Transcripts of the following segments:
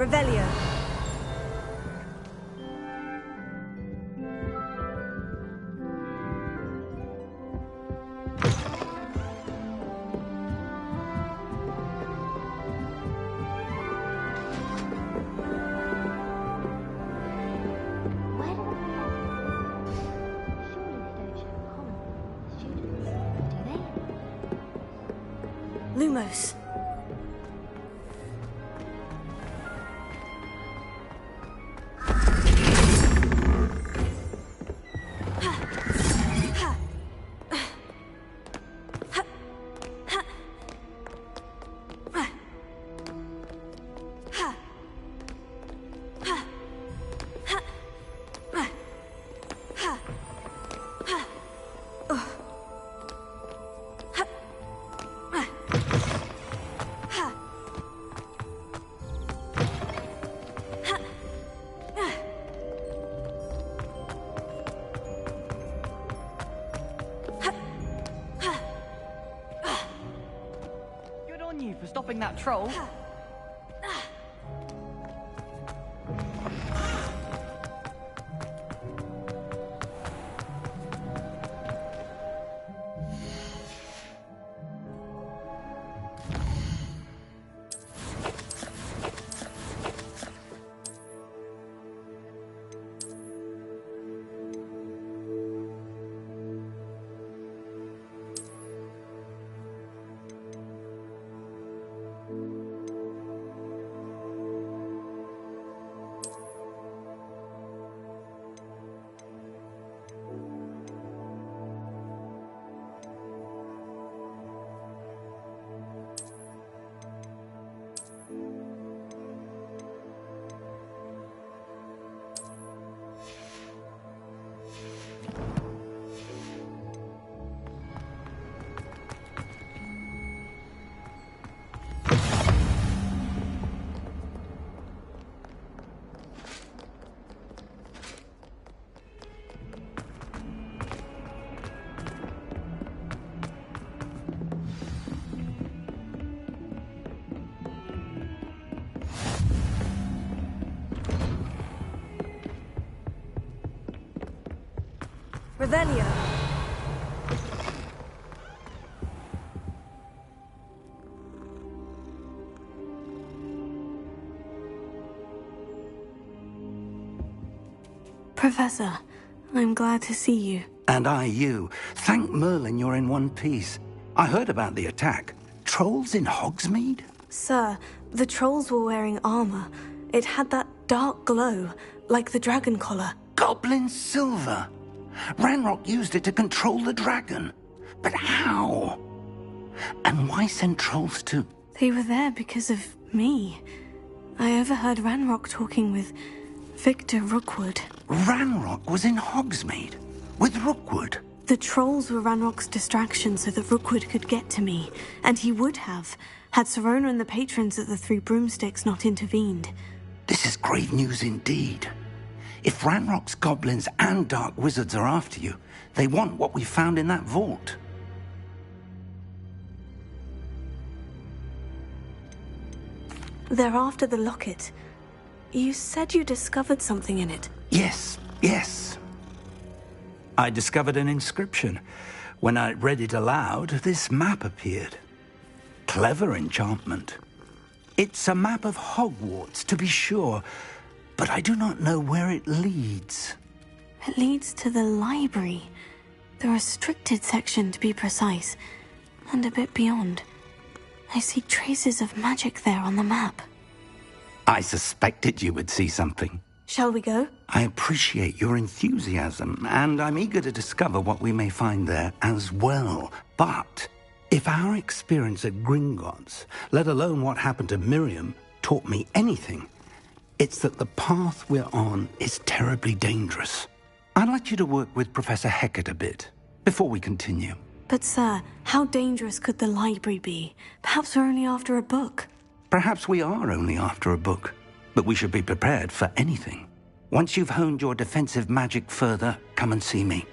Revelio. Lumos. For stopping that troll. Revelio. Professor, I'm glad to see you. And I you. Thank Merlin you're in one piece. I heard about the attack. Trolls in Hogsmeade? Sir, the trolls were wearing armor. It had that dark glow, like the dragon collar. Goblin silver! Ranrock used it to control the dragon. But how? And why send trolls to... They were there because of me. I overheard Ranrock talking with Victor Rookwood. Ranrock was in Hogsmeade? With Rookwood? The trolls were Ranrock's distraction so that Rookwood could get to me. And he would have, had Serona and the patrons at the Three Broomsticks not intervened. This is grave news indeed. If Ranrock's goblins and dark wizards are after you, they want what we found in that vault. They're after the locket. You said you discovered something in it. Yes. I discovered an inscription. When I read it aloud, this map appeared. Clever enchantment. It's a map of Hogwarts, to be sure, but I do not know where it leads. It leads to the library. The restricted section, to be precise, and a bit beyond. I see traces of magic there on the map. I suspected you would see something. Shall we go? I appreciate your enthusiasm, and I'm eager to discover what we may find there as well. But if our experience at Gringotts, let alone what happened to Miriam, taught me anything, it's that the path we're on is terribly dangerous. I'd like you to work with Professor Hecat a bit, before we continue. But sir, how dangerous could the library be? Perhaps we're only after a book. Perhaps we are only after a book, but we should be prepared for anything. Once you've honed your defensive magic further, come and see me.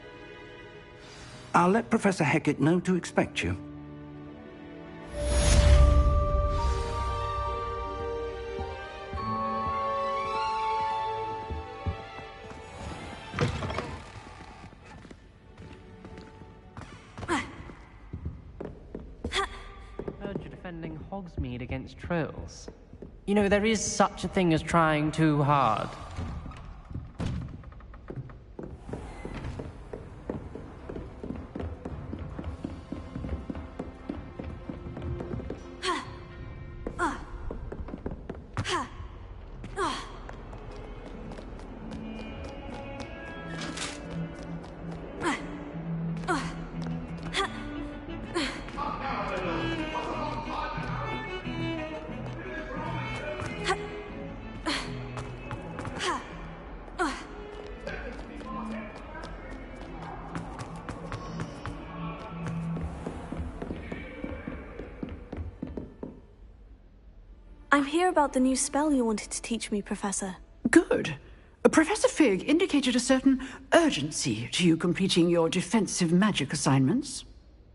I'll let Professor Hecat know to expect you. Elves meet against trolls. You know, there is such a thing as trying too hard. I'm here about the new spell you wanted to teach me, Professor. Good. Professor Fig indicated a certain urgency to you completing your defensive magic assignments.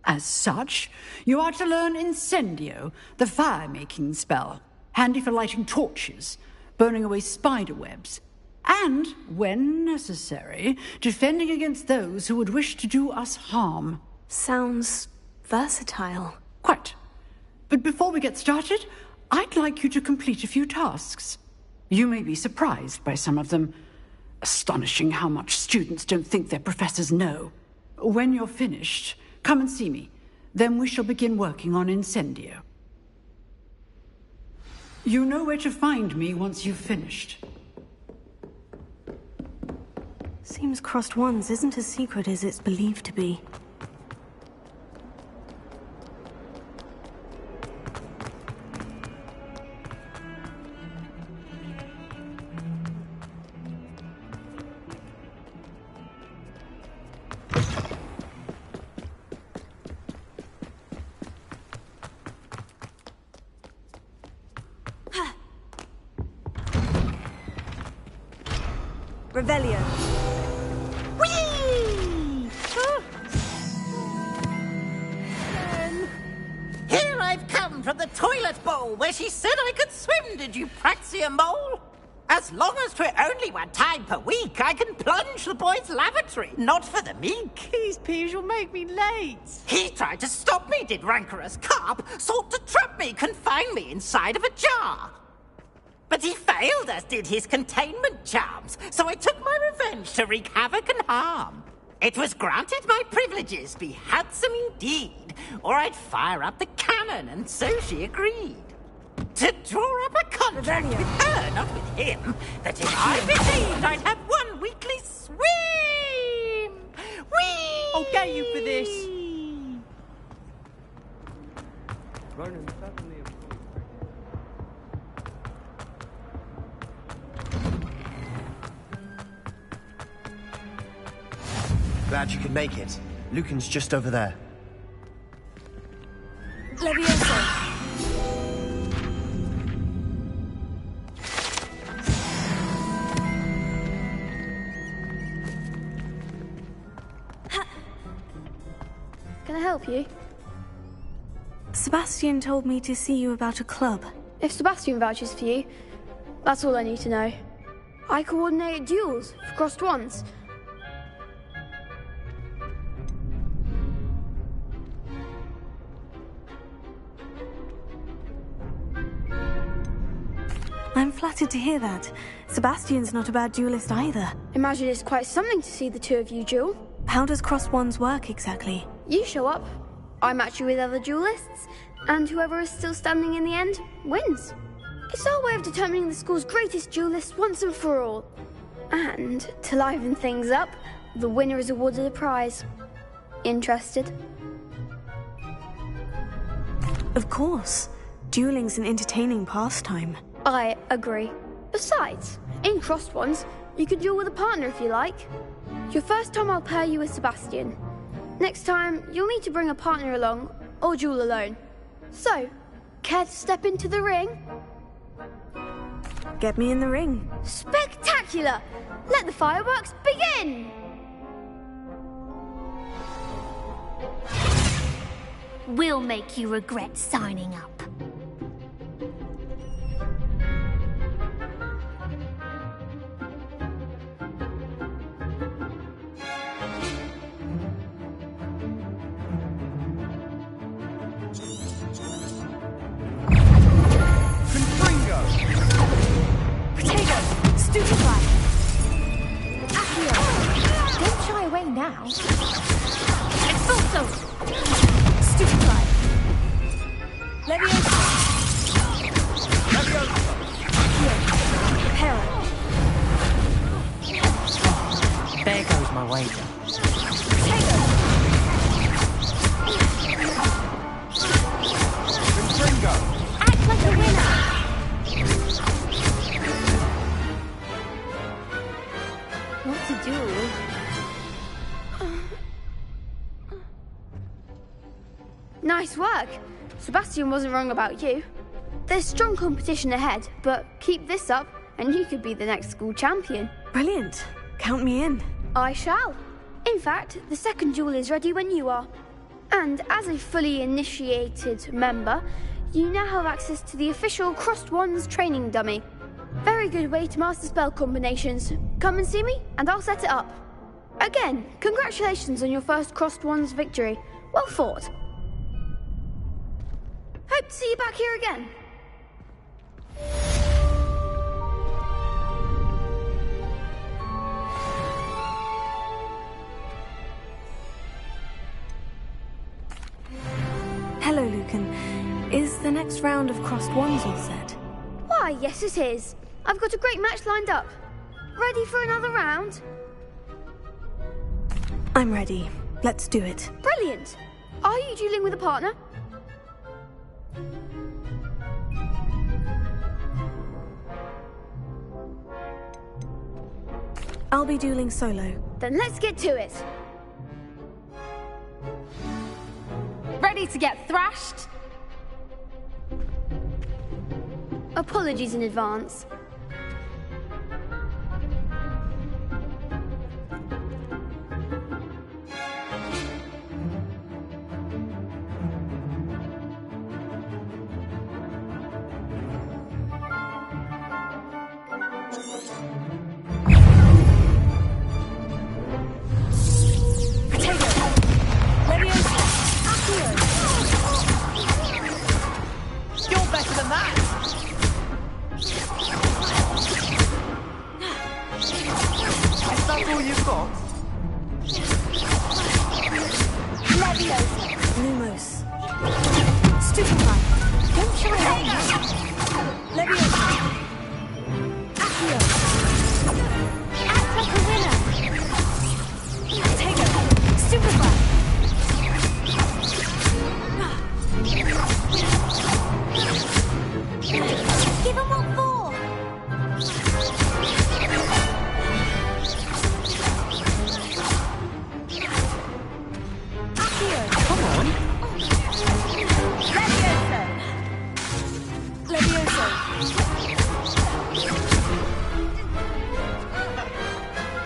As such, you are to learn Incendio, the fire-making spell, handy for lighting torches, burning away spider webs, and, when necessary, defending against those who would wish to do us harm. Sounds versatile. Quite. But before we get started, I'd like you to complete a few tasks. You may be surprised by some of them. Astonishing how much students don't think their professors know. When you're finished, come and see me. Then we shall begin working on Incendio. You know where to find me once you've finished. Seems Crossed Wands isn't as secret as it's believed to be. Revelio. Whee! Here I've come from the toilet bowl where she said I could swim, did you Praxia mole? As long as 'twere only one time per week, I can plunge the boy's lavatory, not for the meek. These peas will make me late. He tried to stop me, did rancorous carp, sought to trap me, confine me inside of a jar. But he failed, as did his containment charms, so I took my revenge to wreak havoc and harm. It was granted my privileges be handsome indeed, or I'd fire up the cannon, and so she agreed. To draw up a contract with her, not with him, that if I believed I'd have one weekly swim. Whee! I'll get you for this. Glad you could make it. Lucan's just over there. Levioso. Can I help you? Sebastian told me to see you about a club. If Sebastian vouches for you, that's all I need to know. I coordinate duels for Crossed Wands. I'm flattered to hear that. Sebastian's not a bad duelist either. Imagine it's quite something to see the two of you duel. How does Crossed Wands work exactly? You show up, I match you with other duelists, and whoever is still standing in the end wins. It's our way of determining the school's greatest duelist once and for all. And to liven things up, the winner is awarded a prize. Interested? Of course. Dueling's an entertaining pastime. I agree. Besides, in Crossed Wands, you can duel with a partner if you like. Your first time I'll pair you with Sebastian. Next time, you'll need to bring a partner along, or duel alone. So, care to step into the ring? Get me in the ring. Spectacular! Let the fireworks begin! We'll make you regret signing up. wager. Act like a winner! What's a duel? Nice work. Sebastian wasn't wrong about you. There's strong competition ahead, but keep this up and you could be the next school champion. Brilliant. Count me in. I shall. In fact, the second duel is ready when you are. And as a fully initiated member, you now have access to the official Crossed Wands training dummy. Very good way to master spell combinations. Come and see me, and I'll set it up. Again, congratulations on your first Crossed Wands victory. Well fought. Hope to see you back here again. Hello, Lucan. Is the next round of Crossed Wands all set? Why, yes it is. I've got a great match lined up. Ready for another round? I'm ready. Let's do it. Brilliant. Are you dueling with a partner? I'll be dueling solo. Then let's get to it. Ready to get thrashed? Apologies in advance.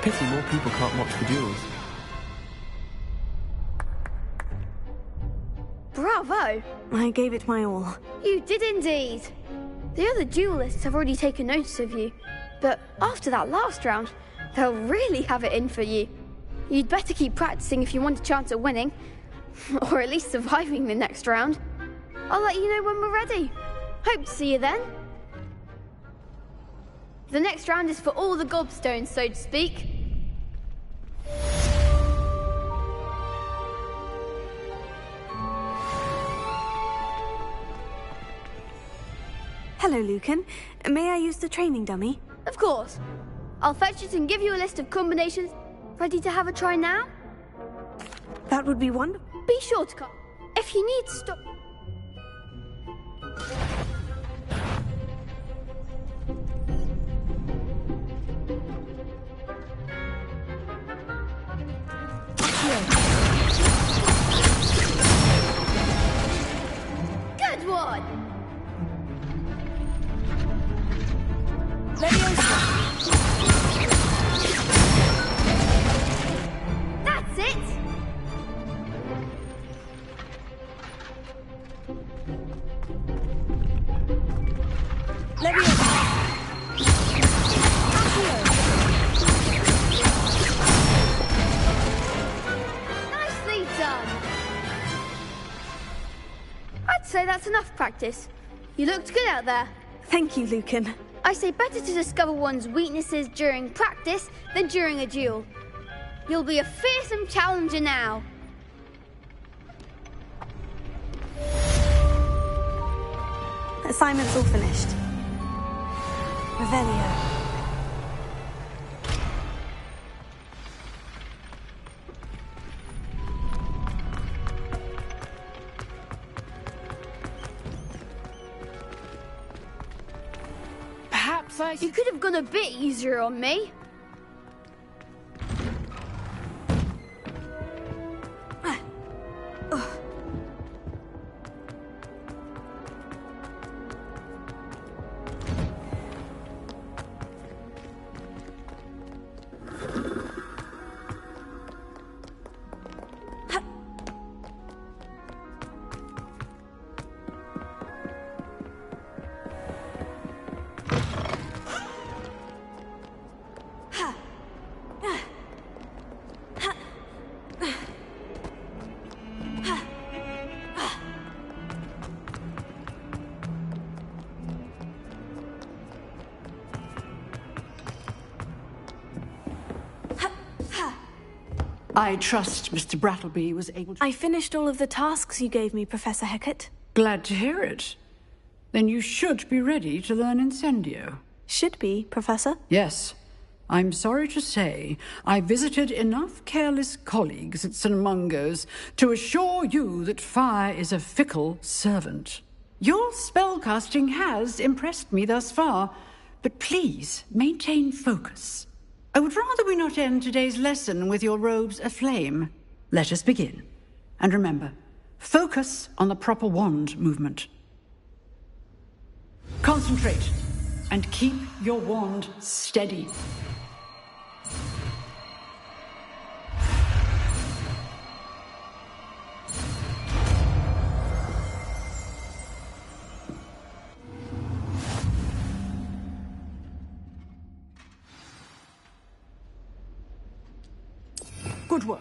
Pity more people can't watch the duels. Bravo! I gave it my all. You did indeed. The other duelists have already taken notice of you, but after that last round, they'll really have it in for you. You'd better keep practicing if you want a chance at winning, or at least surviving the next round. I'll let you know when we're ready. Hope to see you then. The next round is for all the gobstones, so to speak. Hello, Lucan. May I use the training dummy? Of course. I'll fetch it and give you a list of combinations. Ready to have a try now? That would be wonderful. Be sure to come. If you need to stop... Good one! That's it! Nicely done! I'd say that's enough practice. You looked good out there. Thank you, Lucan. I say better to discover one's weaknesses during practice than during a duel. You'll be a fearsome challenger now. Assignment's all finished. Revelio. face. You could have gone a bit easier on me. I trust Mr. Brattleby was able to... I finished all of the tasks you gave me, Professor Hecat. Glad to hear it. Then you should be ready to learn Incendio. Should be, Professor. Yes. I'm sorry to say, I visited enough careless colleagues at St. Mungo's to assure you that fire is a fickle servant. Your spellcasting has impressed me thus far, but please maintain focus. I would rather we not end today's lesson with your robes aflame. Let us begin. And remember, focus on the proper wand movement. Concentrate, and keep your wand steady. Good work.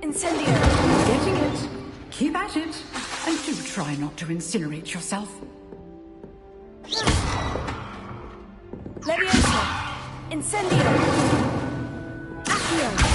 Incendio! Getting it. Keep at it. And do try not to incinerate yourself. Leviosa! Incendio! Accio!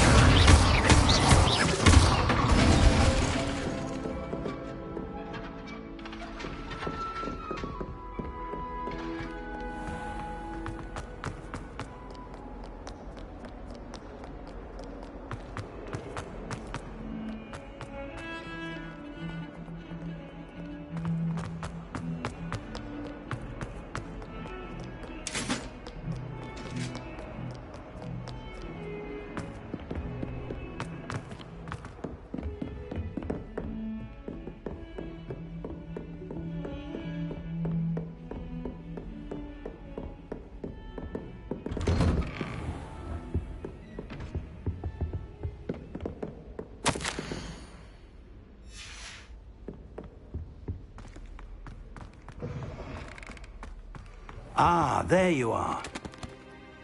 Ah, there you are.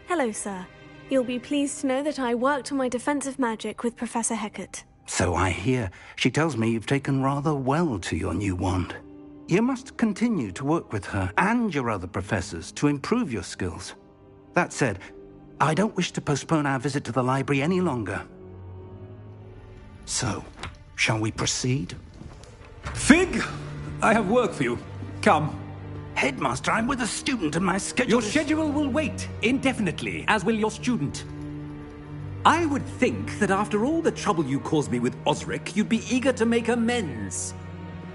Hello, sir. You'll be pleased to know that I worked on my defensive magic with Professor Hecat. So I hear. She tells me you've taken rather well to your new wand. You must continue to work with her and your other professors to improve your skills. That said, I don't wish to postpone our visit to the library any longer. So, shall we proceed? Fig! I have work for you. Come. Headmaster, I'm with a student and my schedule Your schedule will wait indefinitely, as will your student. I would think that after all the trouble you caused me with Osric, you'd be eager to make amends.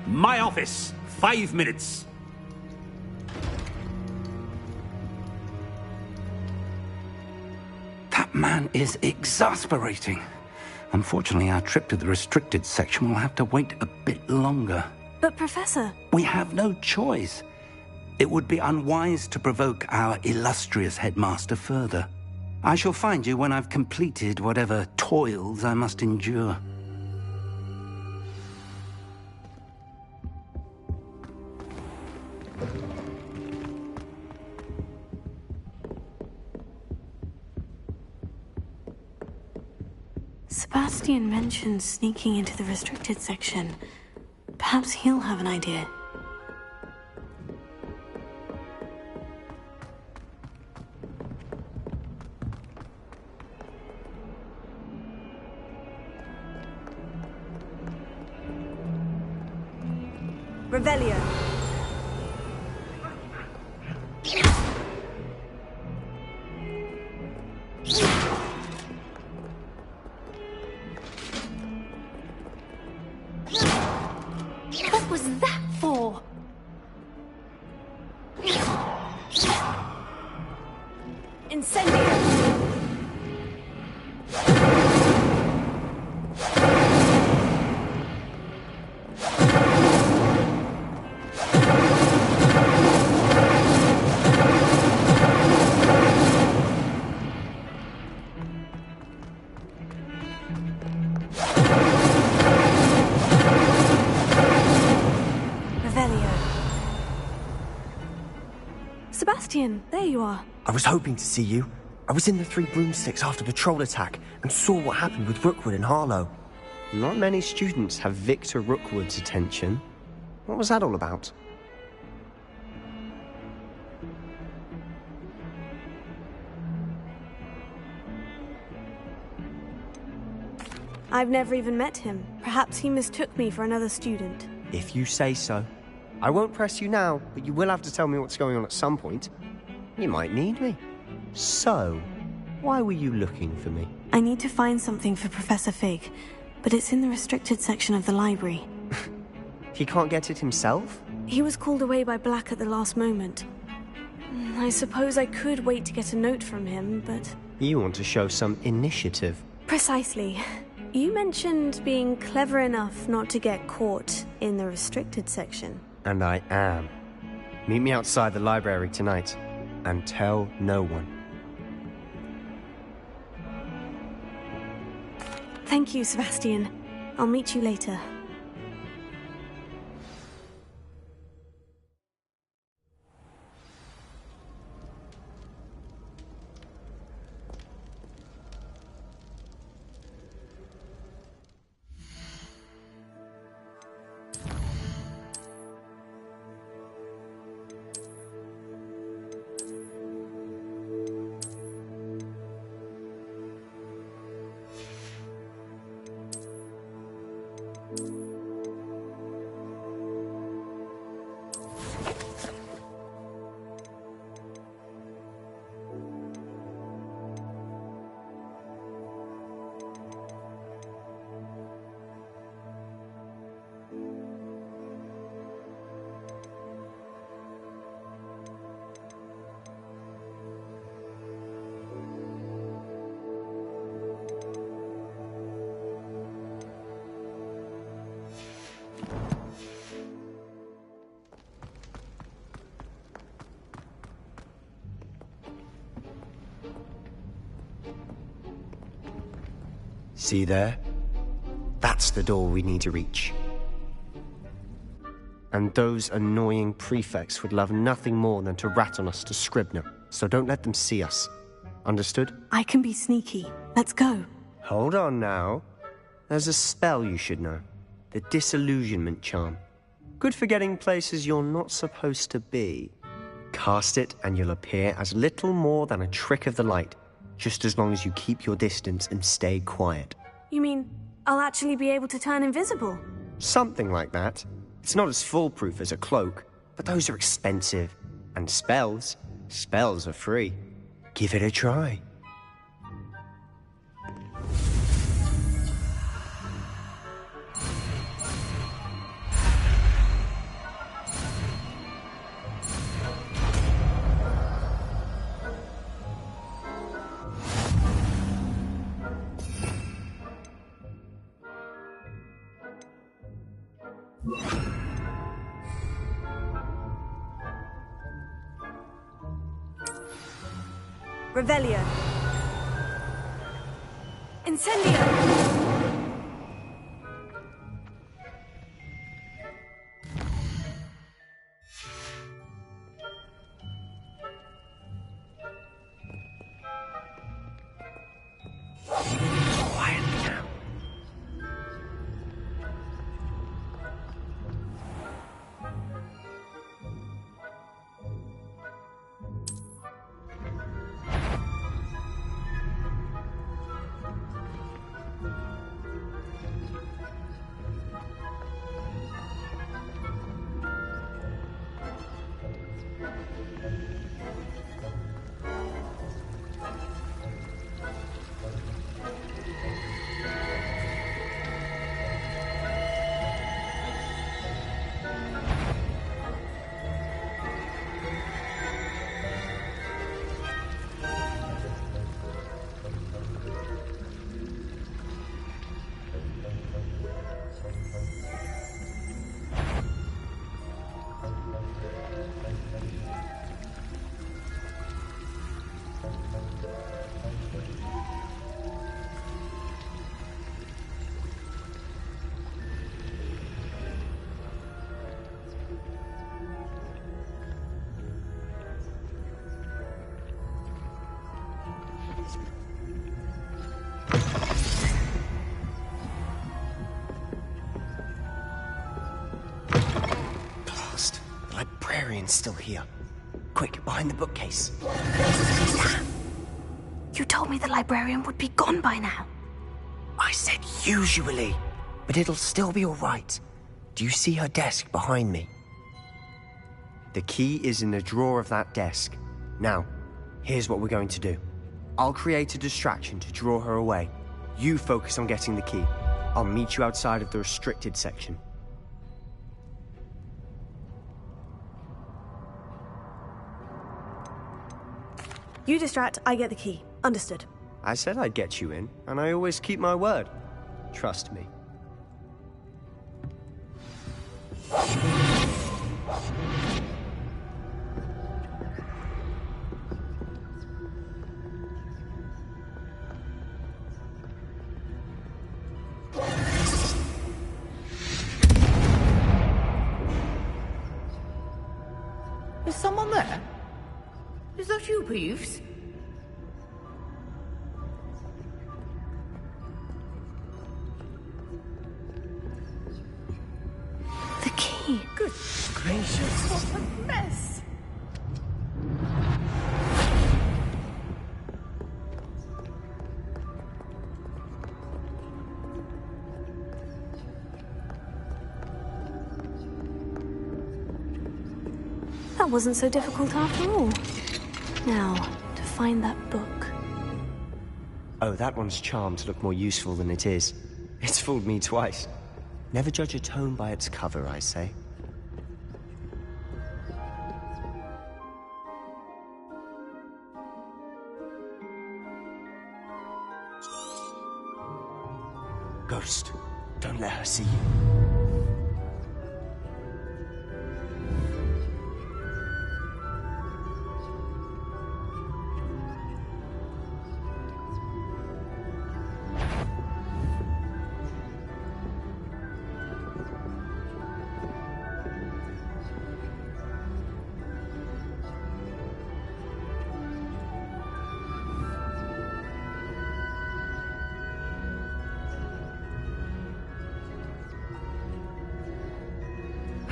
My office, 5 minutes. That man is exasperating. Unfortunately, our trip to the restricted section will have to wait a bit longer. But, Professor... We have no choice. It would be unwise to provoke our illustrious headmaster further. I shall find you when I've completed whatever toils I must endure. Sebastian mentioned sneaking into the restricted section. Perhaps he'll have an idea. Revelio. What was that for? Incendio. Sebastian, there you are. I was hoping to see you. I was in the Three Broomsticks after the troll attack and saw what happened with Rookwood and Harlow. Not many students have Victor Rookwood's attention. What was that all about? I've never even met him. Perhaps he mistook me for another student. If you say so. I won't press you now, but you will have to tell me what's going on at some point. You might need me. So, why were you looking for me? I need to find something for Professor Fig, but it's in the restricted section of the library. He can't get it himself? He was called away by Black at the last moment. I suppose I could wait to get a note from him, but... You want to show some initiative. Precisely. You mentioned being clever enough not to get caught in the restricted section. And I am. Meet me outside the library tonight, and tell no one. Thank you, Sebastian. I'll meet you later. See there? That's the door we need to reach. And those annoying prefects would love nothing more than to rat on us to Scribner, so don't let them see us. Understood? I can be sneaky. Let's go. Hold on now. There's a spell you should know. The Disillusionment Charm. Good for getting places you're not supposed to be. Cast it and you'll appear as little more than a trick of the light, just as long as you keep your distance and stay quiet. You mean I'll actually be able to turn invisible? Something like that. It's not as foolproof as a cloak, but those are expensive. And spells are free. Give it a try. Revelio. Incendio. Still here. Quick, behind the bookcase. Sam, you told me the librarian would be gone by now. I said usually, but it'll still be all right. Do you see her desk behind me? The key is in the drawer of that desk. Now, here's what we're going to do. I'll create a distraction to draw her away. You focus on getting the key. I'll meet you outside of the restricted section. You distract, I get the key. Understood. I said I'd get you in, and I always keep my word. Trust me. Is someone there? Is that you, Peeves? The key. Good gracious, what a mess! That wasn't so difficult after all. Now, to find that book. Oh, that one's charmed to look more useful than it is. It's fooled me twice. Never judge a tome by its cover, I say. Ghost, don't let her see you.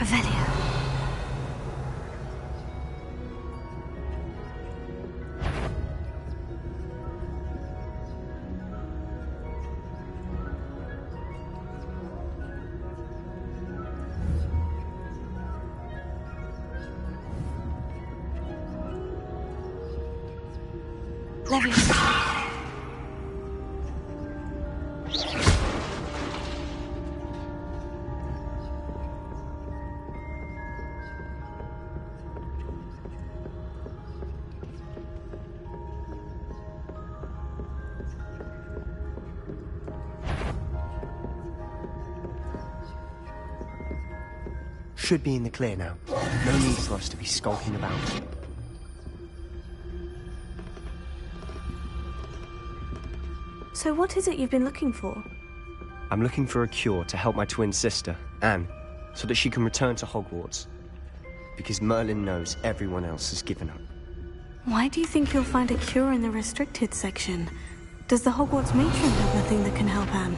Revelio. Leviosa. should be in the clear now. No need for us to be skulking about. So what is it you've been looking for? I'm looking for a cure to help my twin sister, Anne, so that she can return to Hogwarts. Because Merlin knows everyone else has given up. Why do you think you'll find a cure in the restricted section? Does the Hogwarts matron have nothing that can help Anne?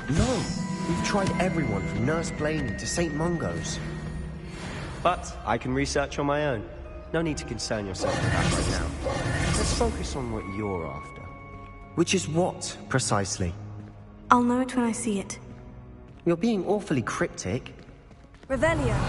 No, we've tried everyone from Nurse Blaney to St. Mungo's. But I can research on my own. No need to concern yourself with that right now. Let's focus on what you're after. Which is what, precisely? I'll know it when I see it. You're being awfully cryptic. Revelio.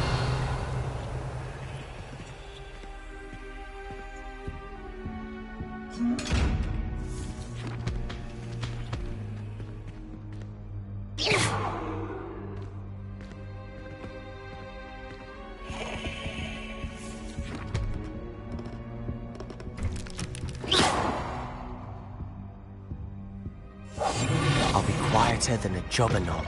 I'll be quieter than a juggernaut.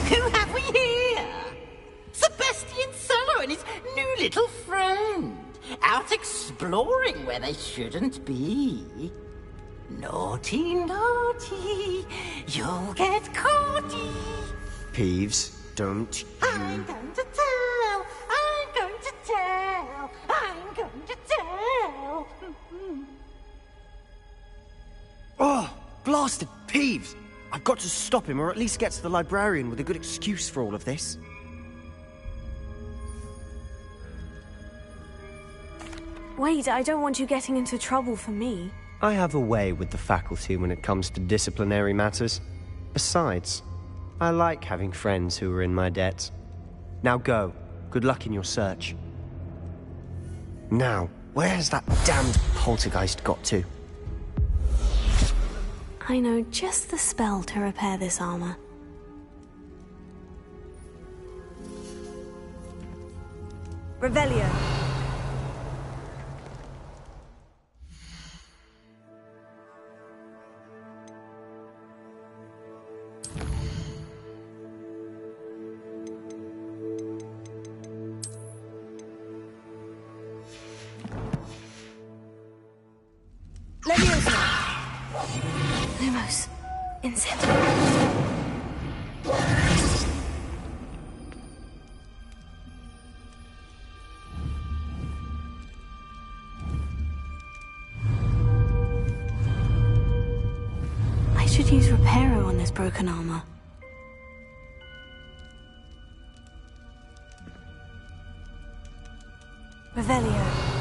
Who have we here? Sebastian Solo and his new little friend. Out exploring where they shouldn't be. Naughty, naughty. You'll get caughty. Peeves, don't you... I'm going to tell. I'm going to tell. I'm going to tell. Oh, blasted Peeves! I've got to stop him, or at least get to the librarian with a good excuse for all of this. Wait, I don't want you getting into trouble for me. I have a way with the faculty when it comes to disciplinary matters. Besides, I like having friends who are in my debt. Now go. Good luck in your search. Now, where has that damned poltergeist got to? I know just the spell to repair this armor. Revelio. Lumos. Incendio. I should use Reparo on this broken armor. Revelio.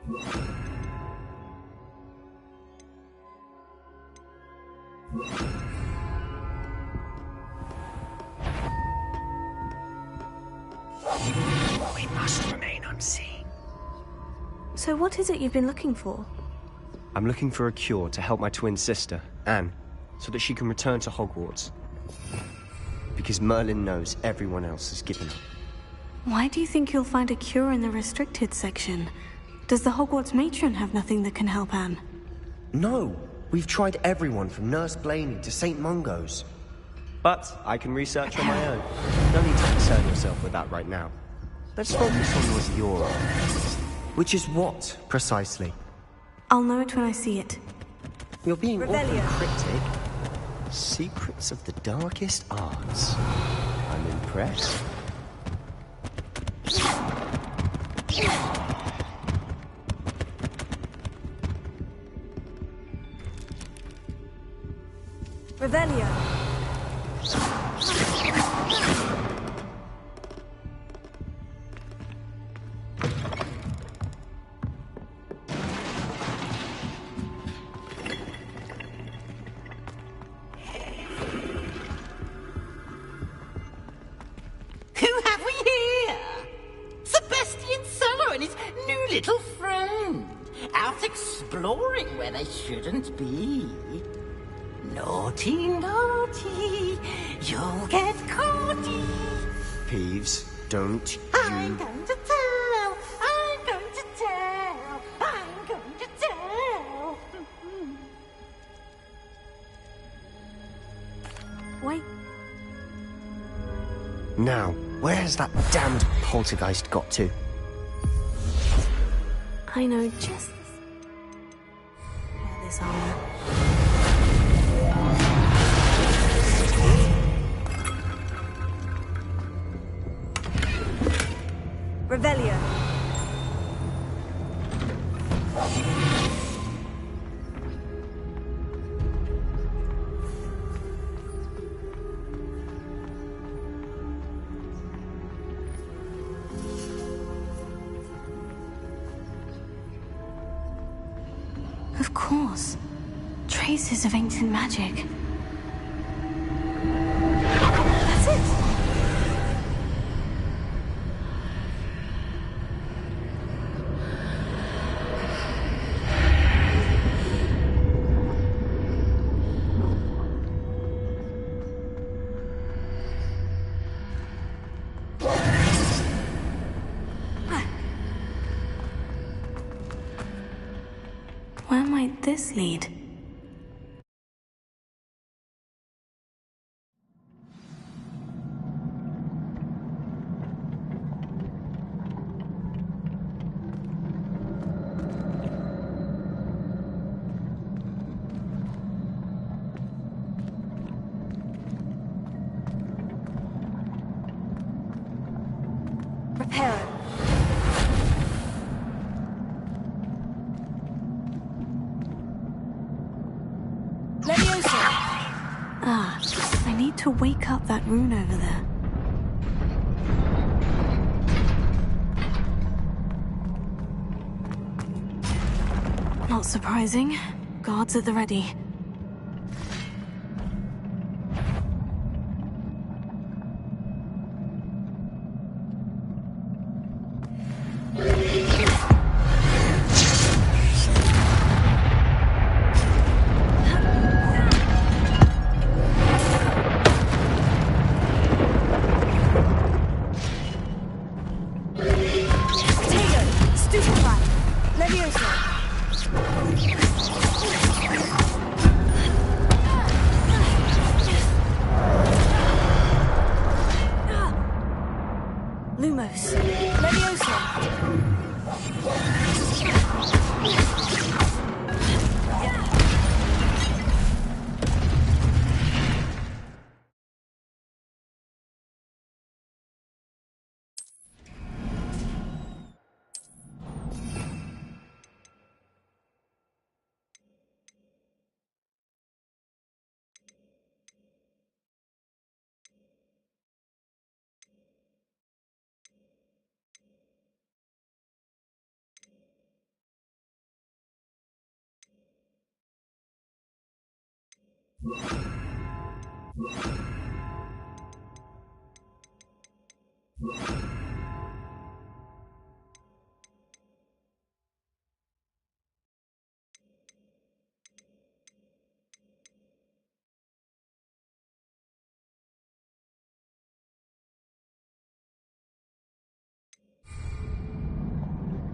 We must remain unseen. So what is it you've been looking for? I'm looking for a cure to help my twin sister, Anne, so that she can return to Hogwarts. Because Merlin knows everyone else has given up. Why do you think you'll find a cure in the restricted section? Does the Hogwarts matron have nothing that can help Anne? No! We've tried everyone from Nurse Blaney to St. Mungo's. But I can research on my own. No need to concern yourself with that right now. Let's focus on what you're on. Which is what, precisely? I'll know it when I see it. You're being awfully Revelio. cryptic. Secrets of the darkest arts. I'm impressed. Revelio. Who have we here? Sebastian Solo and his new little friend. Out exploring where they shouldn't be. Naughty, naughty, you'll get caughty. Peeves, don't I'm you... going to tell, I'm going to tell, I'm going to tell. Wait. Now, where has that damned poltergeist got to? I know just wear this armor. Revelio. Of course. Traces of ancient magic. That's it! Where might this lead? Reparo. Leviosa. Ah, I need to wake up that rune over there. Not surprising. Guards at the ready. Potato. Stupefy. Leviosa. Lumos. Leviosa.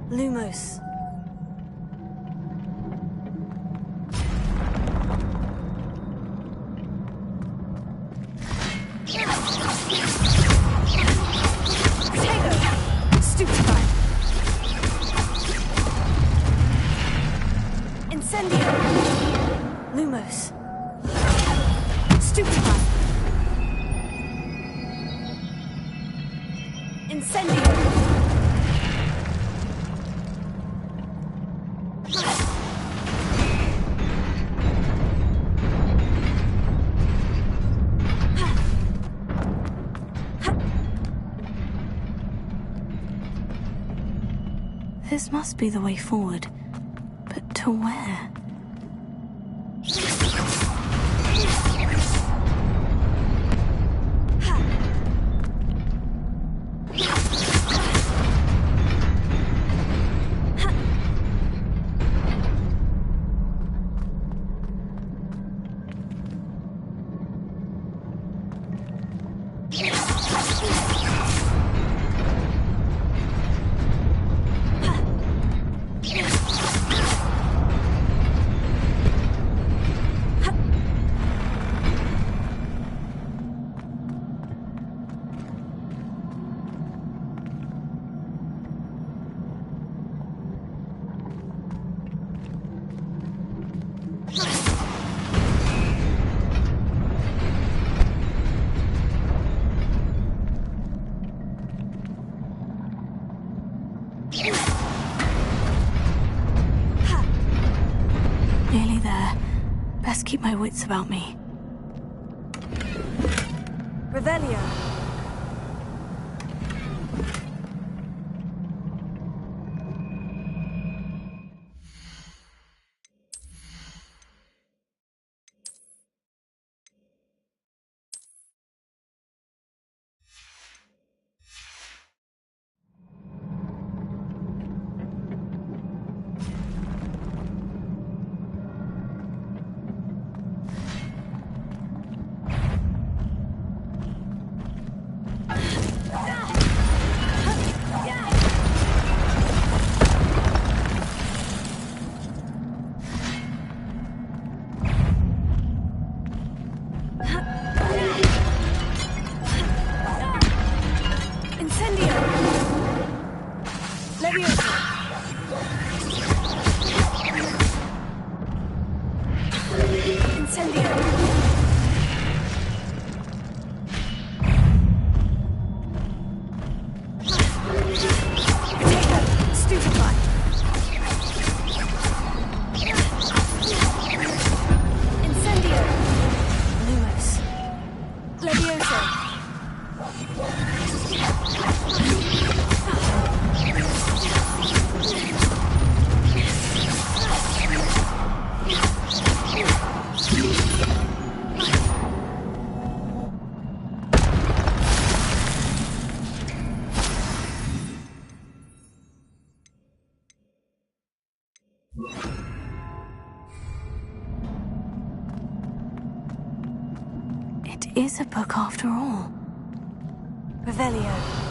Lumos. Stupefy. Incendio. Lumos. Stupefy. Incendio. This must be the way forward. But to where? Nearly there. Best keep my wits about me. Revelio. It is a book after all. Revelio.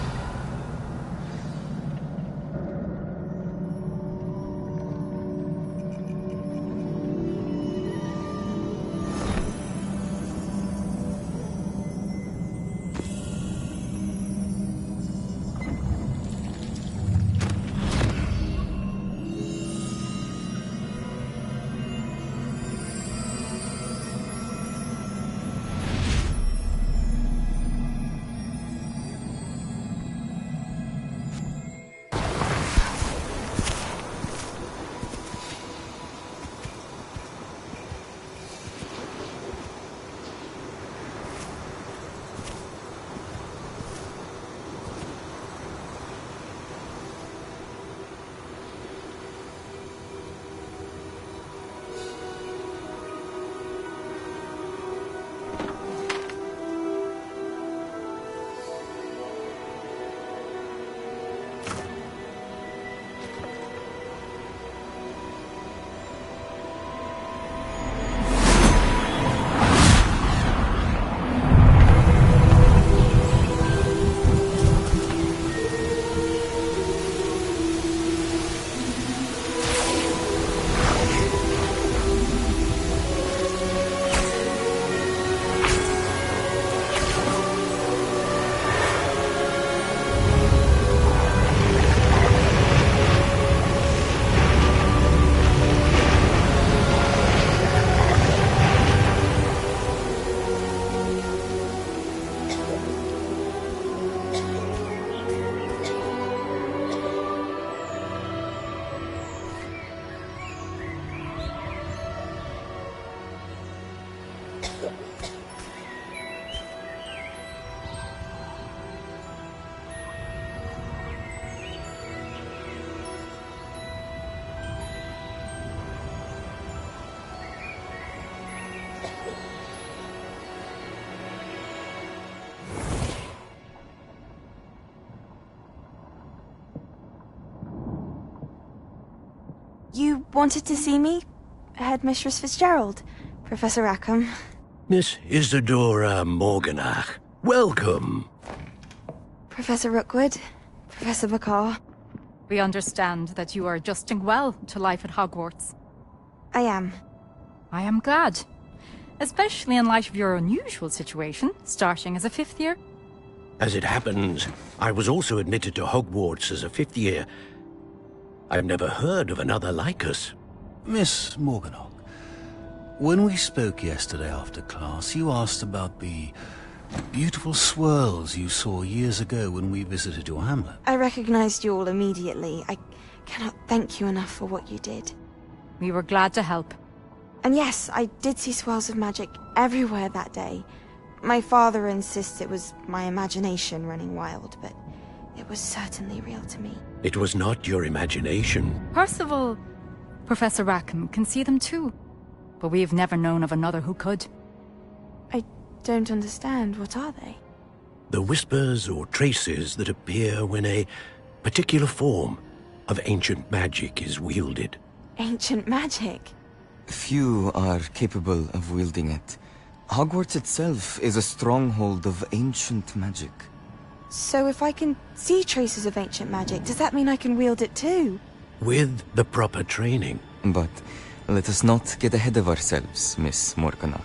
You wanted to see me? Headmistress Fitzgerald, Professor Rackham. Miss Isadora Morganach, welcome. Professor Rookwood, Professor Bakar. We understand that you are adjusting well to life at Hogwarts. I am. I am glad. Especially in light of your unusual situation, starting as a 5th year. As it happens, I was also admitted to Hogwarts as a 5th year. I've never heard of another like us. Miss Morganach, when we spoke yesterday after class, you asked about the beautiful swirls you saw years ago when we visited your hamlet. I recognized you all immediately. I cannot thank you enough for what you did. We were glad to help. And yes, I did see swirls of magic everywhere that day. My father insists it was my imagination running wild, but it was certainly real to me. It was not your imagination. Percival, Professor Rackham can see them too. But we have never known of another who could. I don't understand. What are they? The whispers or traces that appear when a particular form of ancient magic is wielded. Ancient magic? Few are capable of wielding it. Hogwarts itself is a stronghold of ancient magic. So if I can see traces of ancient magic, does that mean I can wield it too? With the proper training. But let us not get ahead of ourselves, Miss Morganach.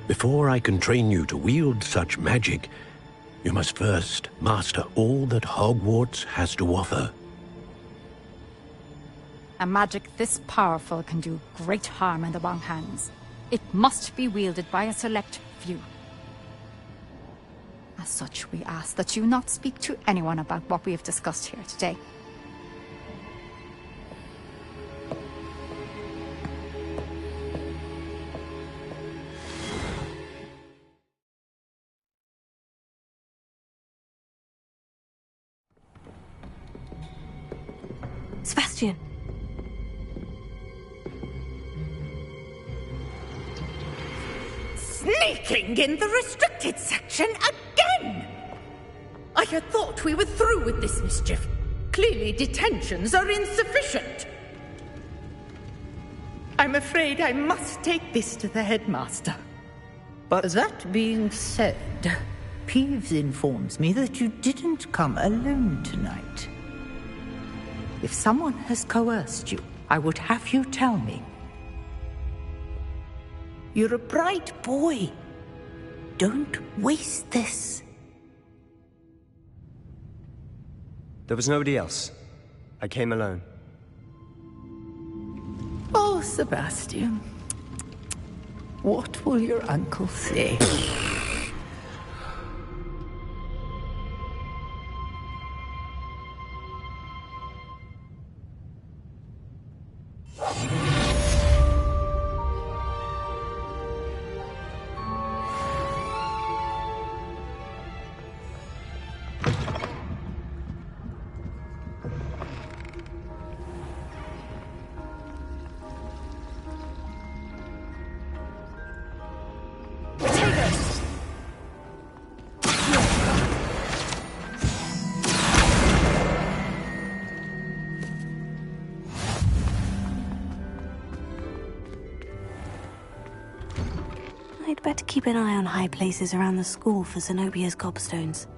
Before I can train you to wield such magic, you must first master all that Hogwarts has to offer. A magic this powerful can do great harm in the wrong hands. It must be wielded by a select few. As such, we ask that you not speak to anyone about what we have discussed here today. Sebastian! Sneaking in the restricted section again! I had thought we were through with this mischief. Clearly detentions are insufficient. I'm afraid I must take this to the headmaster. But that being said, Peeves informs me that you didn't come alone tonight. If someone has coerced you, I would have you tell me. You're a bright boy. Don't waste this. There was nobody else. I came alone. Oh, Sebastian. What will your uncle say? I'd better keep an eye on high places around the school for Zenobia's gobstones.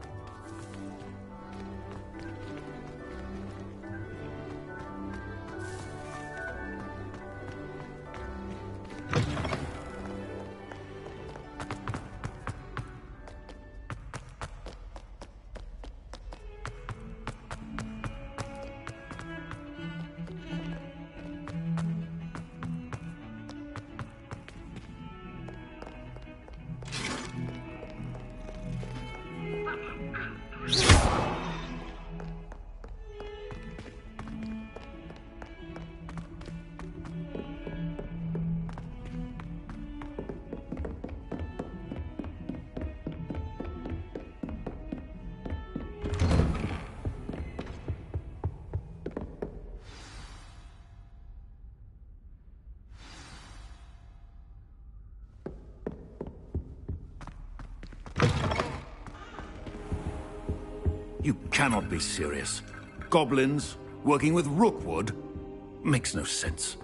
You cannot be serious. Goblins, working with Rookwood? Makes no sense.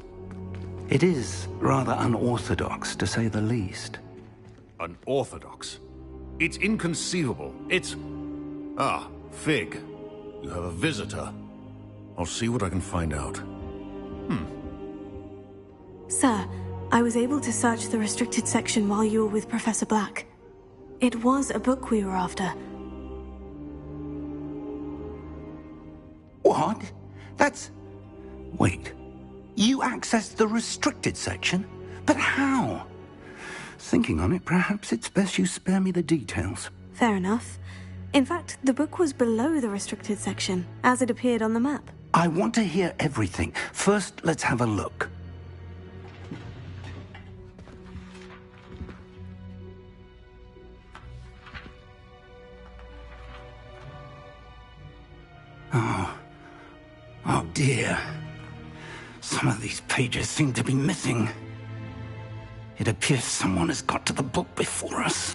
It is rather unorthodox, to say the least. Unorthodox? It's inconceivable. It's... Ah, Fig. You have a visitor. I'll see what I can find out. Sir, I was able to search the restricted section while you were with Professor Black. It was a book we were after. What? That's... Wait. You accessed the restricted section? But how? Thinking on it, perhaps it's best you spare me the details. Fair enough. In fact, the book was below the restricted section, as it appeared on the map. I want to hear everything. First, let's have a look. Oh dear. Some of these pages seem to be missing. It appears someone has got to the book before us.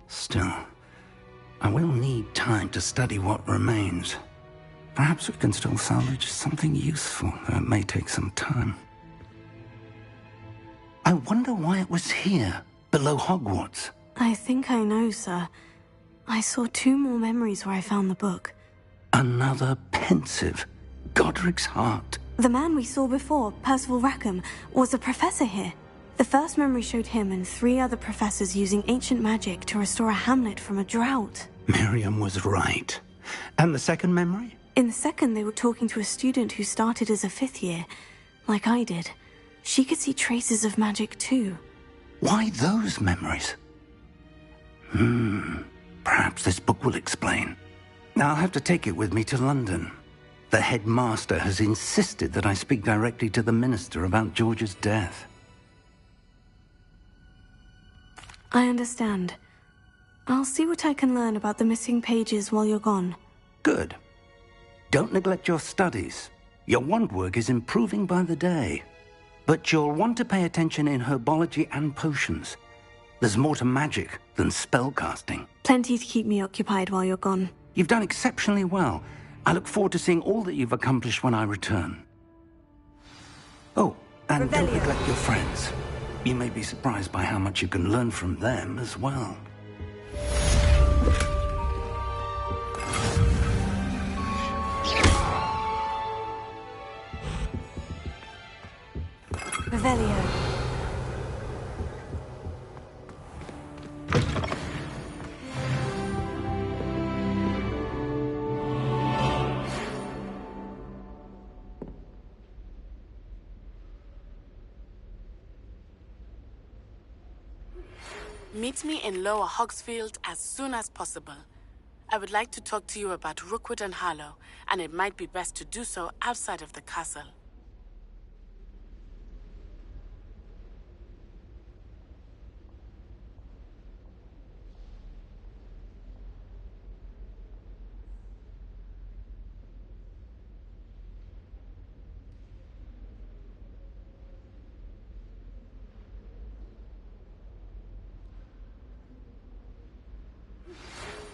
Still, I will need time to study what remains. Perhaps we can still salvage something useful, though it may take some time. I wonder why it was here, below Hogwarts. I think I know, sir. I saw 2 more memories where I found the book. Another pensive. Godric's heart. The man we saw before, Percival Rackham, was a professor here. The first memory showed him and 3 other professors using ancient magic to restore a hamlet from a drought. Miriam was right. And the second memory? In the second, they were talking to a student who started as a 5th year, like I did. She could see traces of magic too. Why those memories? Perhaps this book will explain. I'll have to take it with me to London. The headmaster has insisted that I speak directly to the minister about George's death. I understand. I'll see what I can learn about the missing pages while you're gone. Good. Don't neglect your studies. Your wand work is improving by the day. But you'll want to pay attention in herbology and potions. There's more to magic than spellcasting. Plenty to keep me occupied while you're gone. You've done exceptionally well. I look forward to seeing all that you've accomplished when I return. Oh, and don't neglect your friends. You may be surprised by how much you can learn from them as well. Revelio. Meet me in Lower Hogsfield as soon as possible. I would like to talk to you about Rookwood and Harlow, and it might be best to do so outside of the castle.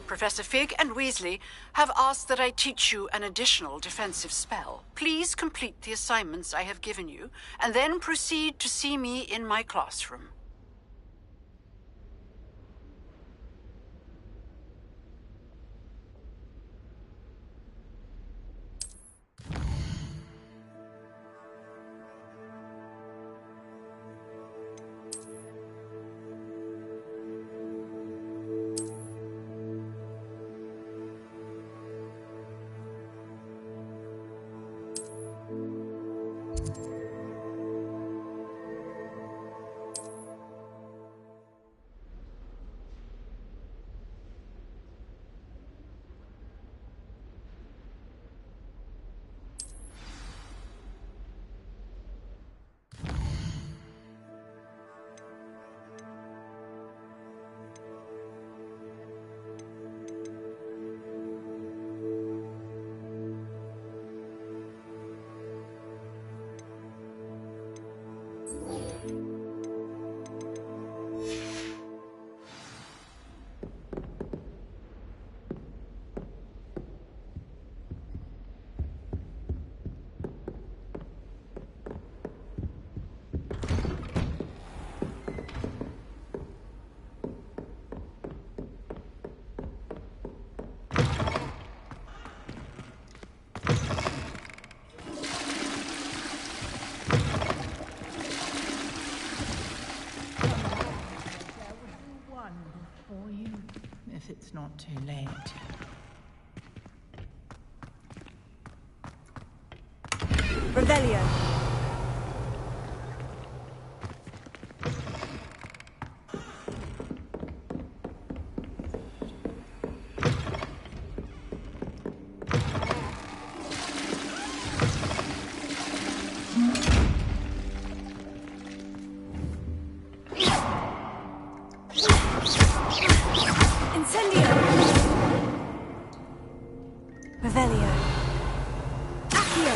Professor Fig and Weasley have asked that I teach you an additional defensive spell. Please complete the assignments I have given you, and then proceed to see me in my classroom. not too late. Revelio. Incendio. Revelio. Accio.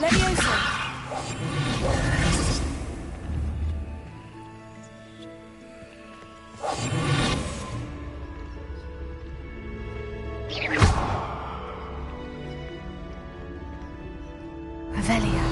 Levioso. Revelio.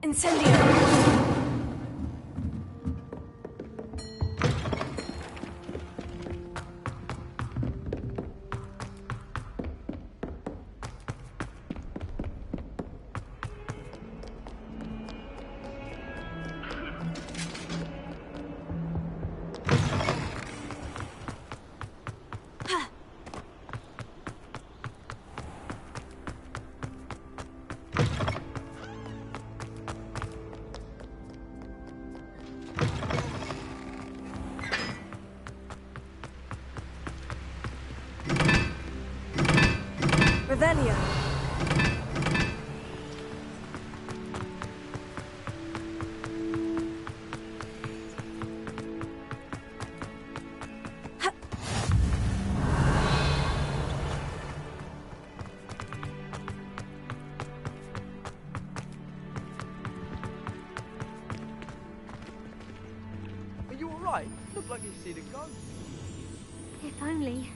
Incendio. Revelio. Are you alright? Look like you've seen a ghost. If only.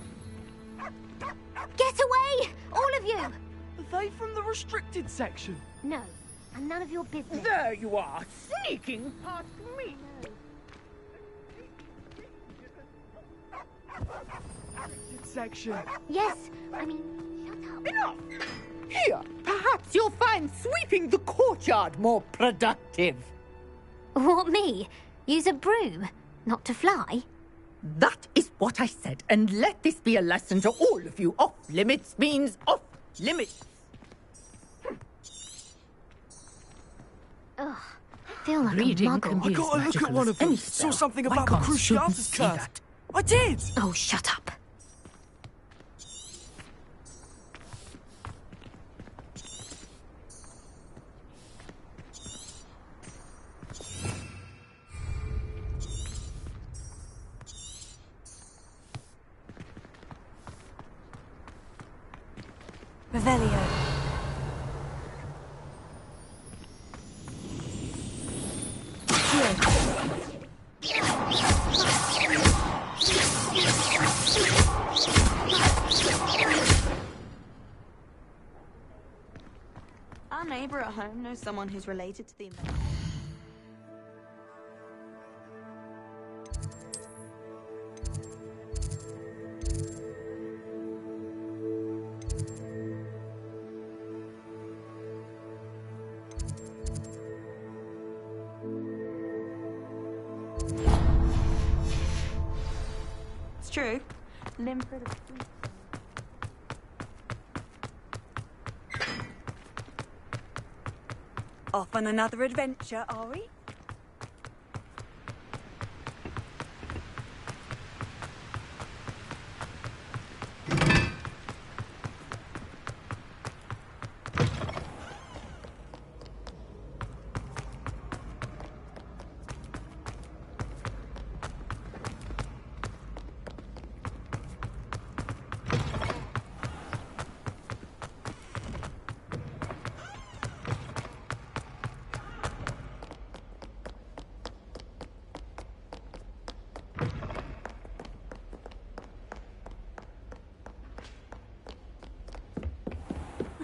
Get away! All of you! Are they from the restricted section? No, and none of your business. There you are, sneaking past me. Restricted section. Yes, I mean, shut up. Enough! Here, perhaps you'll find sweeping the courtyard more productive. What, me? Use a broom? Not to fly? That is what I said, and let this be a lesson to all of you. Off limits means off limits. Ugh, feel like Reading a can muggle. be I as gotta look magical at one as of them. any Saw spell. something Why about the can't students Cruciatus see curse. that? I did! Oh, shut up. Revelio. Our neighbor at home knows someone who's related to the inventor. true. Off on another adventure, are we?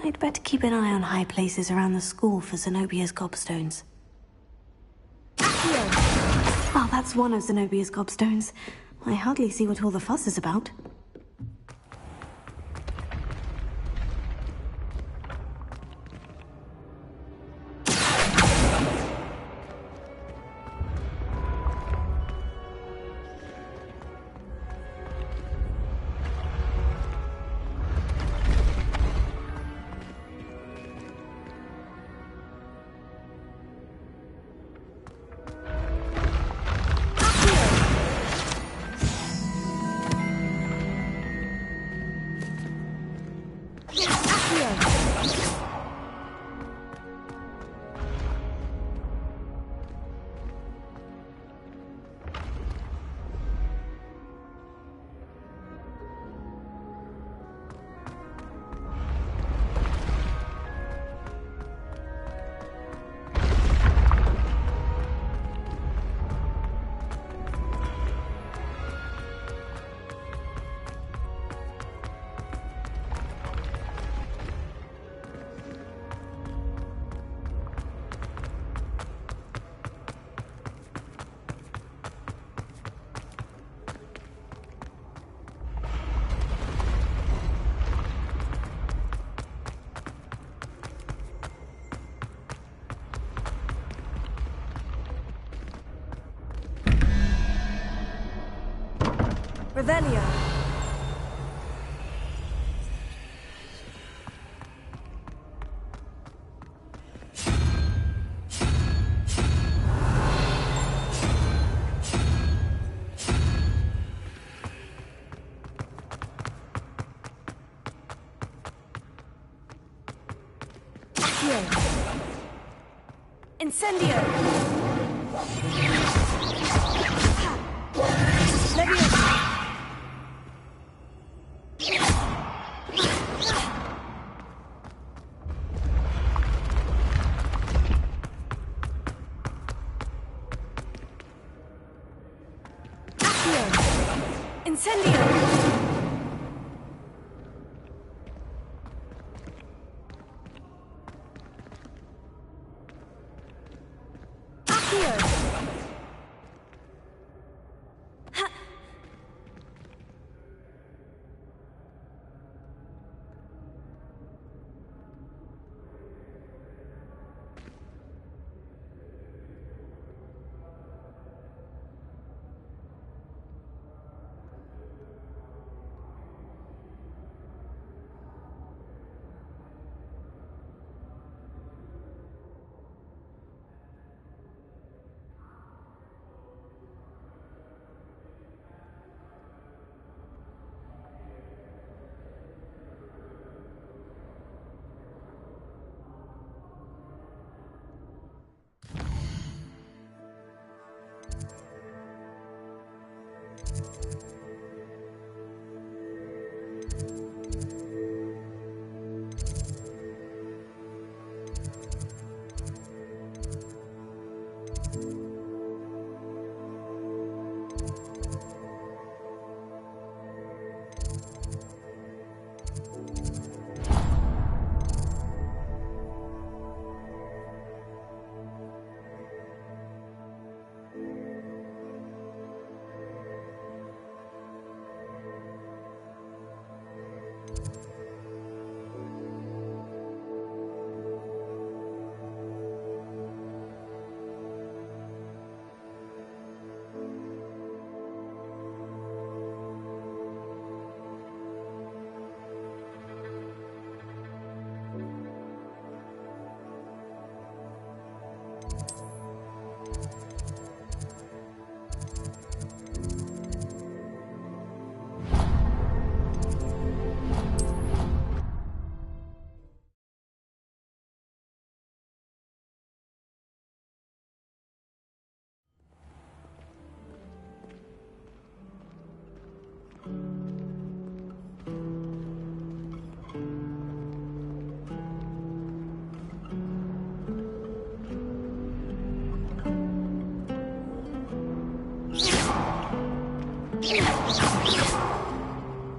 I'd better keep an eye on high places around the school for Zenobia's gobstones. Well, that's one of Zenobia's gobstones. I hardly see what all the fuss is about. Revelio. Incendio! Leviosa! Incendio!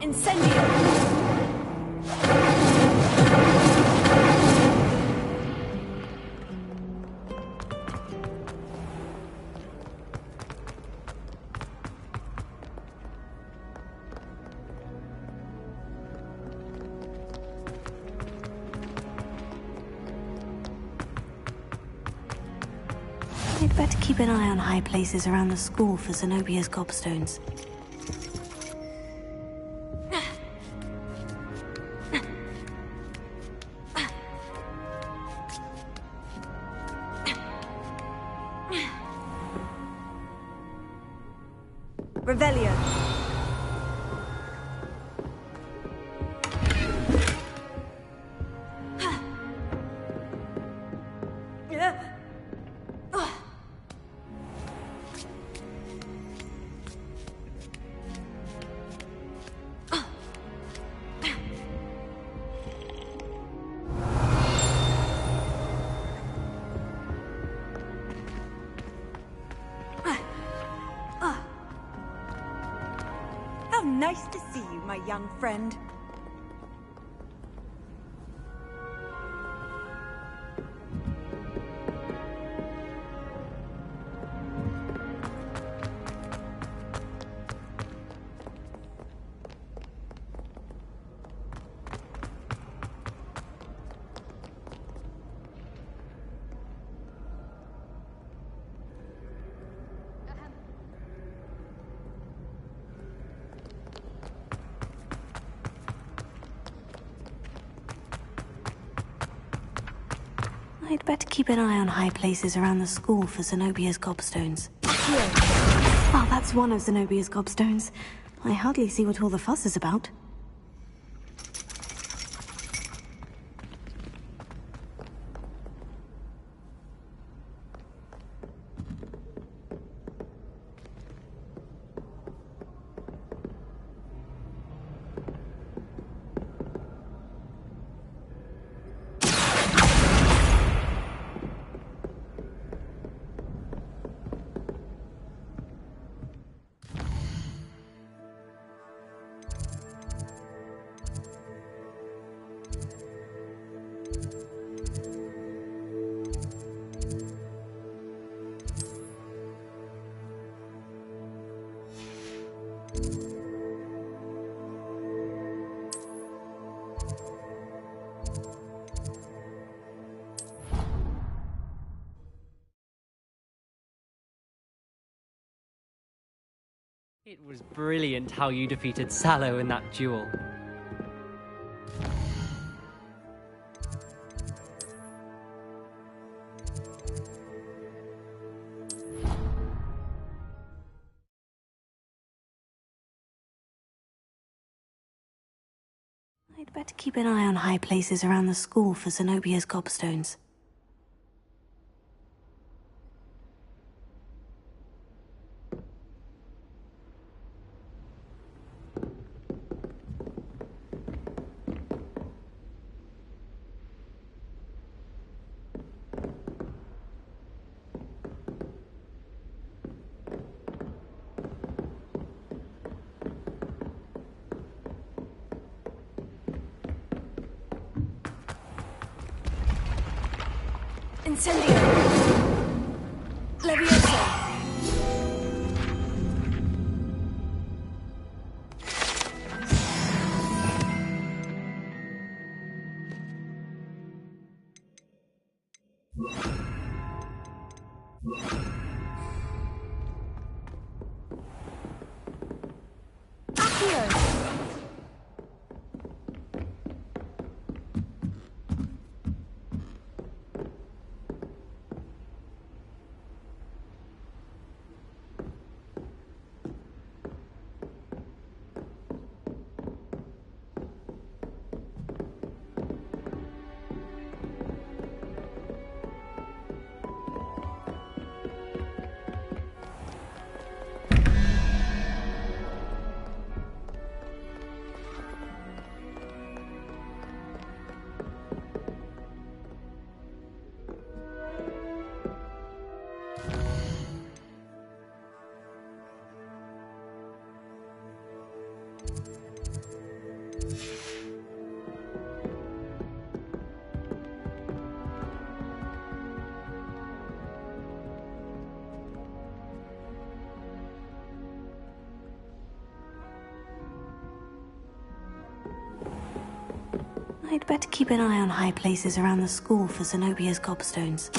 Incendio! I'd better keep an eye on high places around the school for Zenobia's gobstones. Revelio. How nice to see you, my young friend. I'd better keep an eye on high places around the school for Zenobia's gobstones. Well, that's one of Zenobia's gobstones. I hardly see what all the fuss is about. It was brilliant how you defeated Sallow in that duel. I'd better keep an eye on high places around the school for Zenobia's gobstones. Incendio. Levioso. I'd better keep an eye on high places around the school for Zenobia's gobstones.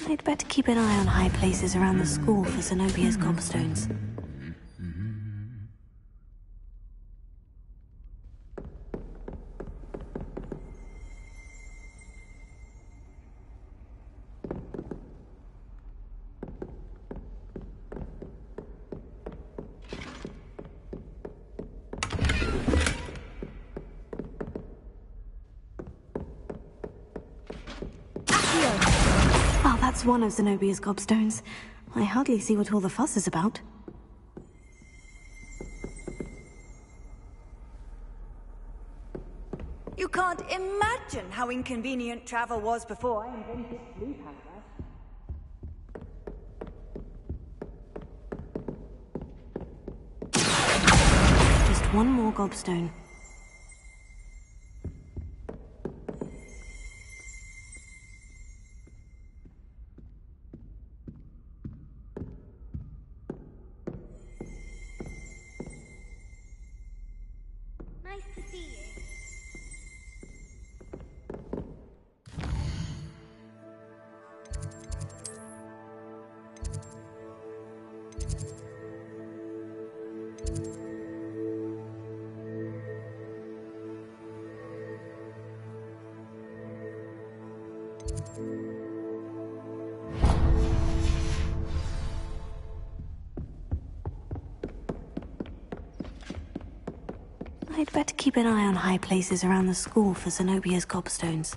I'd better keep an eye on high places around the school for Zenobia's gobstones. Oh, that's one of Zenobia's gobstones. I hardly see what all the fuss is about. You can't imagine how inconvenient travel was before I invented sleep apparatus. Just one more gobstone. Nice to see you. I'd better keep an eye on high places around the school for Zenobia's gobstones.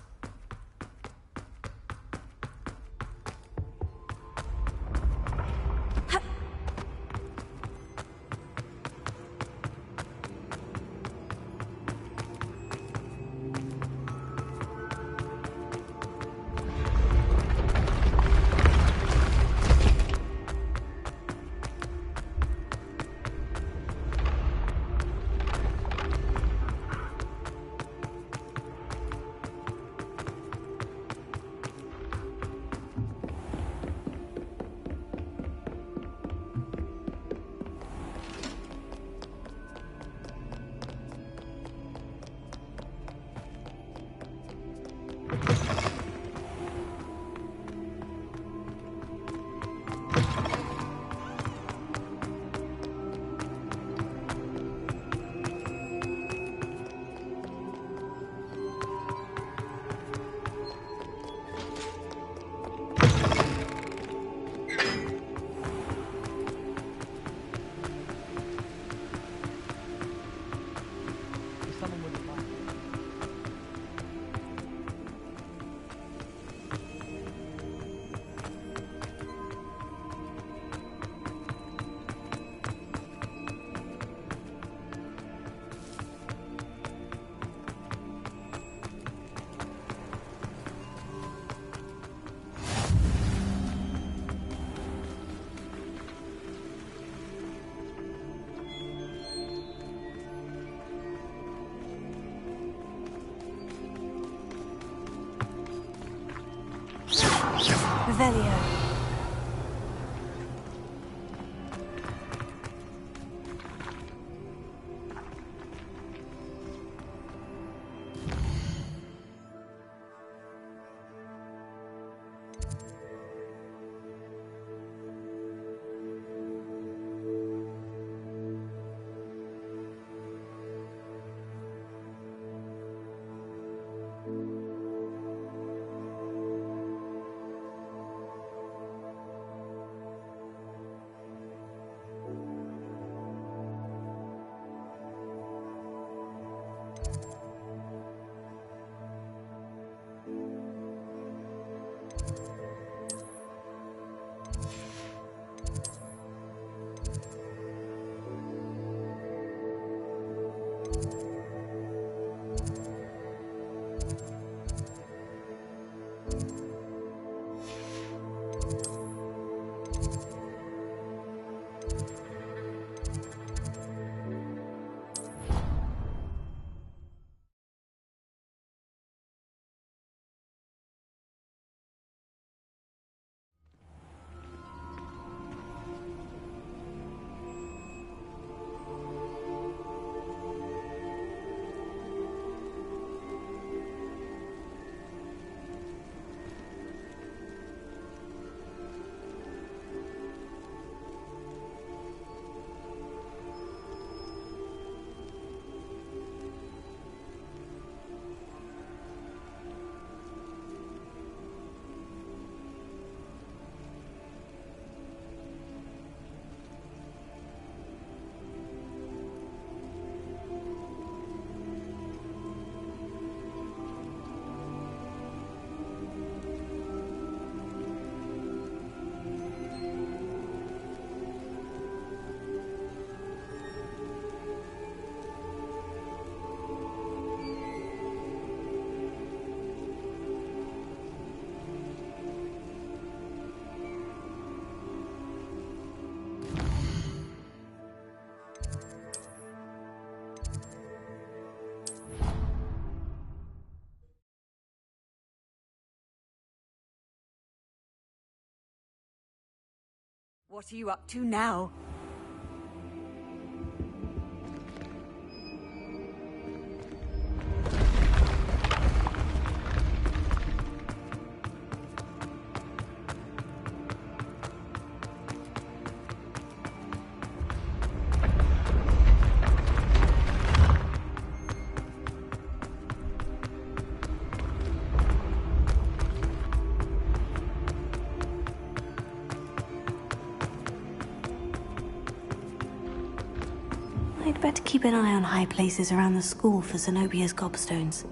Revelio. What are you up to now? I'd better keep an eye on high places around the school for Zenobia's gobstones.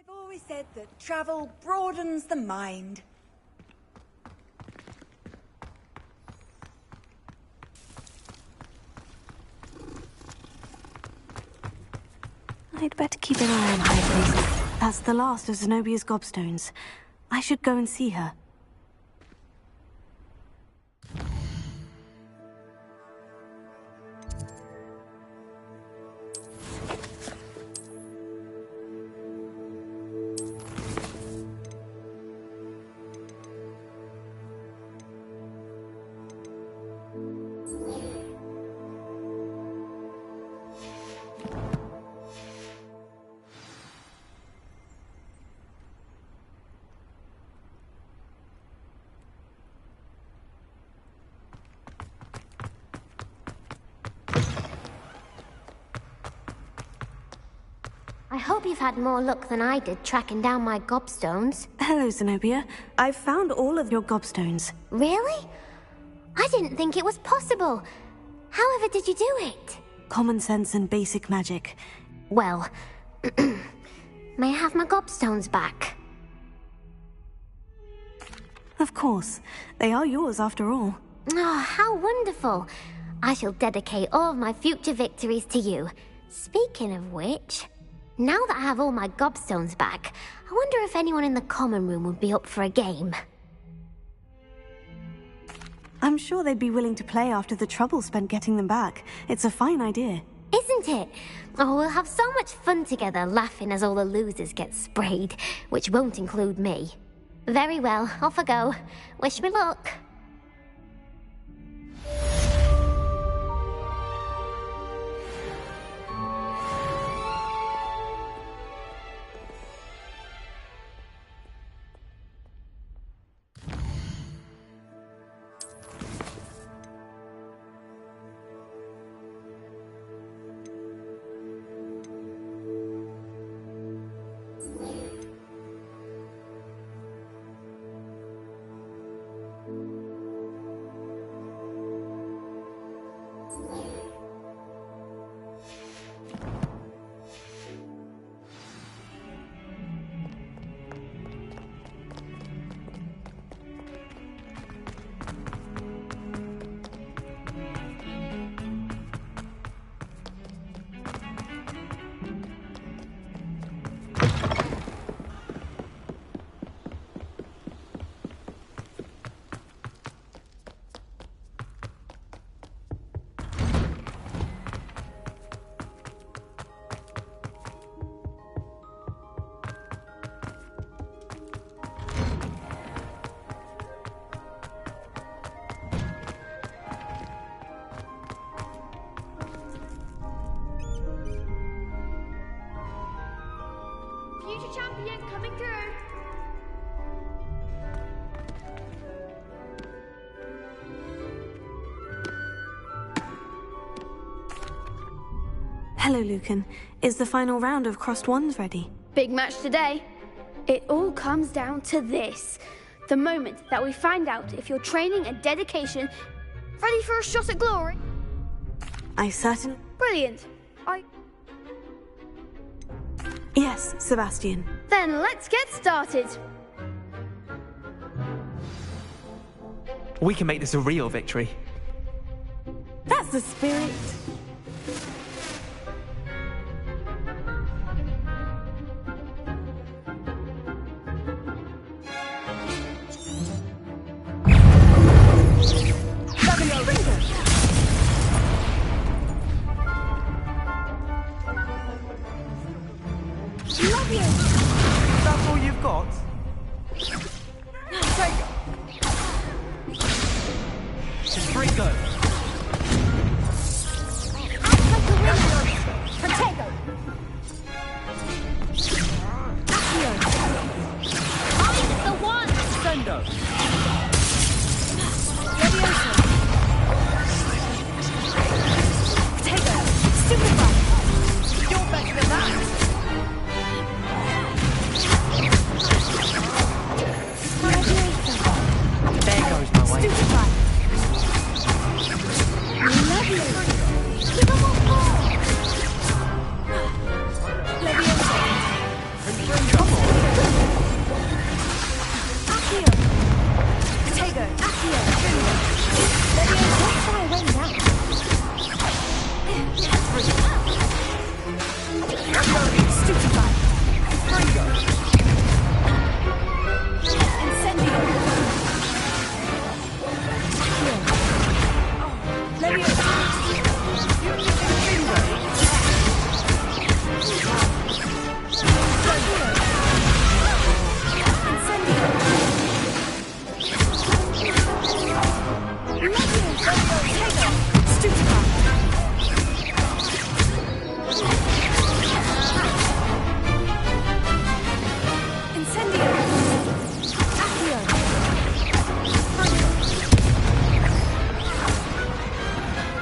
I've always said that travel broadens the mind. I'd better keep an eye on high places. That's the last of Zenobia's gobstones. I should go and see her. I hope you've had more luck than I did tracking down my gobstones. Hello, Zenobia. I've found all of your gobstones. Really? I didn't think it was possible. However did you do it? Common sense and basic magic. Well, may I have my gobstones back? Of course. They are yours after all. Oh, how wonderful. I shall dedicate all of my future victories to you. Speaking of which, now that I have all my gobstones back, I wonder if anyone in the common room would be up for a game. I'm sure they'd be willing to play after the trouble spent getting them back. It's a fine idea. Isn't it? Oh, we'll have so much fun together, laughing as all the losers get sprayed, which won't include me. Very well, off I go. Wish me luck. Future champion coming through. Hello, Lucan. Is the final round of Crossed Wands ready? Big match today. It all comes down to this. The moment that we find out if your training and dedication ready for a shot at glory. I certainly... Brilliant. Yes, Sebastian. Then let's get started. We can make this a real victory. That's the spirit. That's all you've got? Ringo! Potato! I'm the one! Sendo! Potato! Stupid one! You're better than that! There goes my way. Stupid one!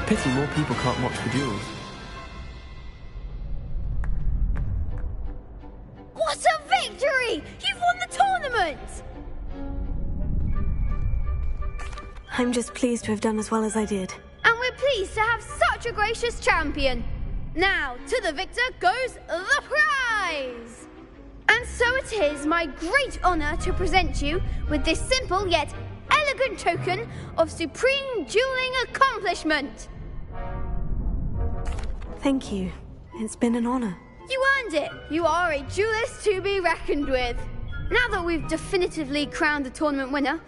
Pity more people can't watch the duels. I'm just pleased to have done as well as I did. And we're pleased to have such a gracious champion. Now, to the victor goes the prize! And so it is my great honor to present you with this simple yet elegant token of supreme dueling accomplishment. Thank you. It's been an honor. You earned it. You are a duelist to be reckoned with. Now that we've definitively crowned the tournament winner,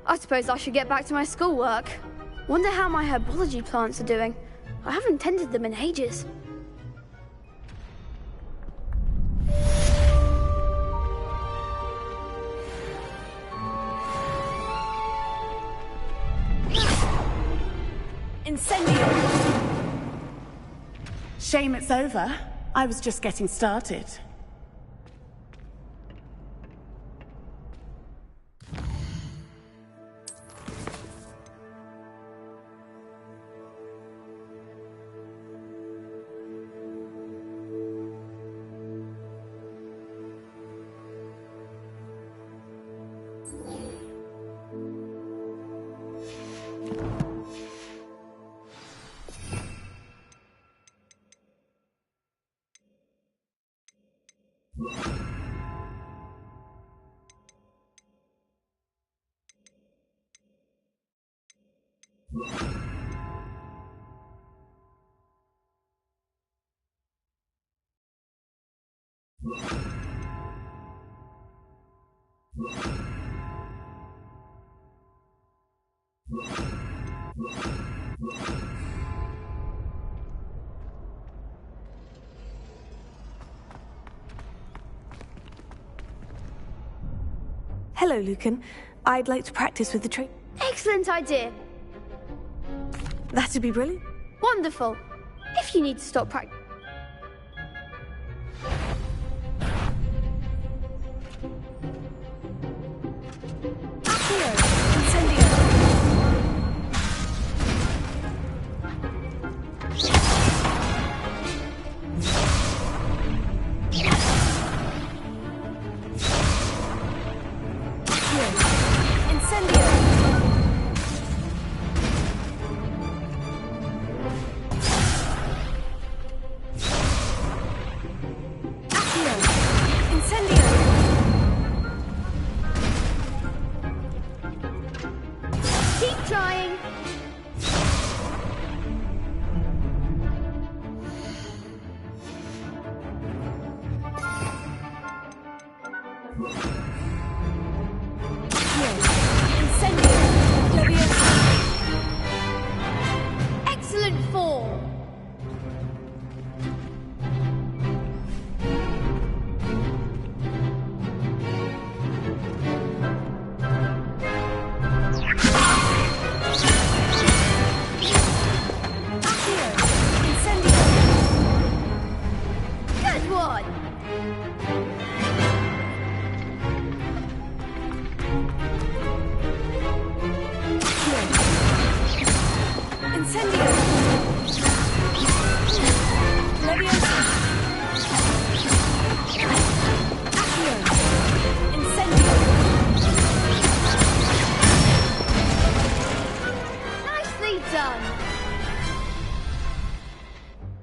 I suppose I should get back to my schoolwork. Wonder how my herbology plants are doing. I haven't tended them in ages. Incendio! Shame it's over. I was just getting started. Hello, Lucan. I'd like to practice with the train. Excellent idea. That'd be brilliant. Wonderful. If you need to stop practice.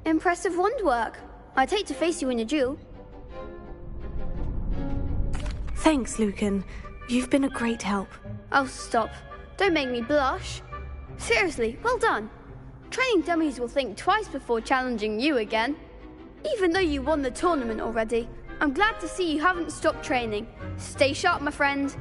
Impressive wand work. I'd hate to face you in a duel. Thanks, Lucan. You've been a great help. Oh, stop. Don't make me blush. Seriously, well done. Training dummies will think twice before challenging you again. Even though you won the tournament already, I'm glad to see you haven't stopped training. Stay sharp, my friend.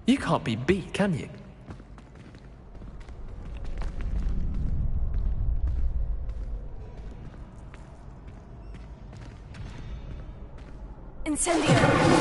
You can't be beat, can you? Incendio!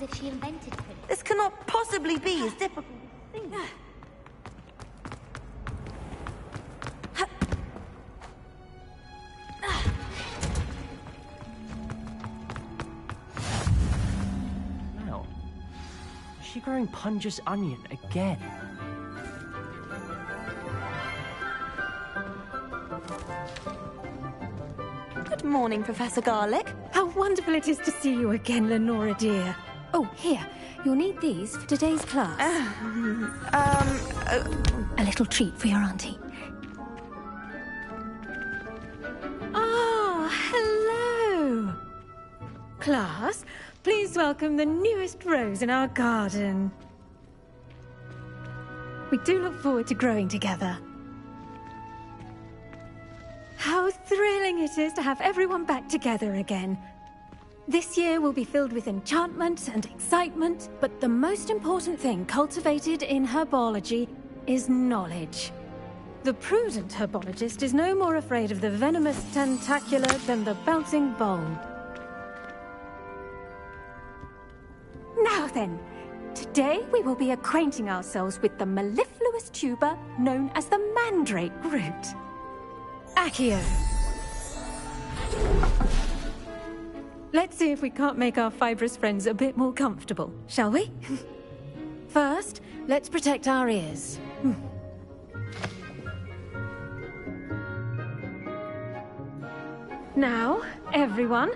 if she invented print. This cannot possibly be as difficult as it seems. Now, is she growing Punja's onion again? Good morning, Professor Garlick. How wonderful it is to see you again, Lenora dear. Oh, here. You'll need these for today's class. A little treat for your auntie. Oh, hello. Class, please welcome the newest rose in our garden. We do look forward to growing together. How thrilling it is to have everyone back together again. This year will be filled with enchantment and excitement, but the most important thing cultivated in herbology is knowledge. The prudent herbologist is no more afraid of the venomous tentacula than the bouncing bulb. Now then, today we will be acquainting ourselves with the mellifluous tuber known as the mandrake root. Accio. Let's see if we can't make our fibrous friends a bit more comfortable, shall we? First, let's protect our ears. Now, everyone,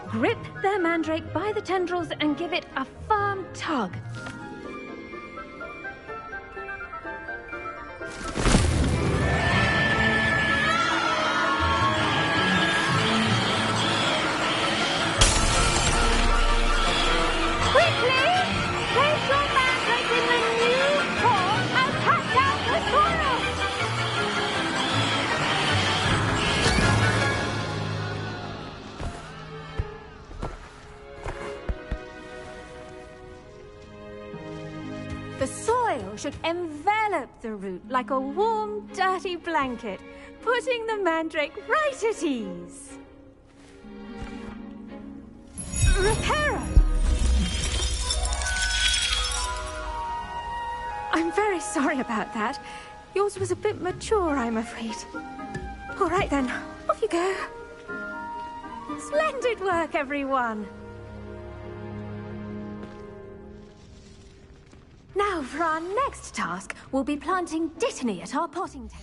grip their mandrake by the tendrils and give it a firm tug. The soil should envelop the root like a warm, dirty blanket, putting the mandrake right at ease. Reparo! I'm very sorry about that. Yours was a bit mature, I'm afraid. All right then, off you go. Splendid work, everyone. Now, for our next task, we'll be planting Dittany at our potting table.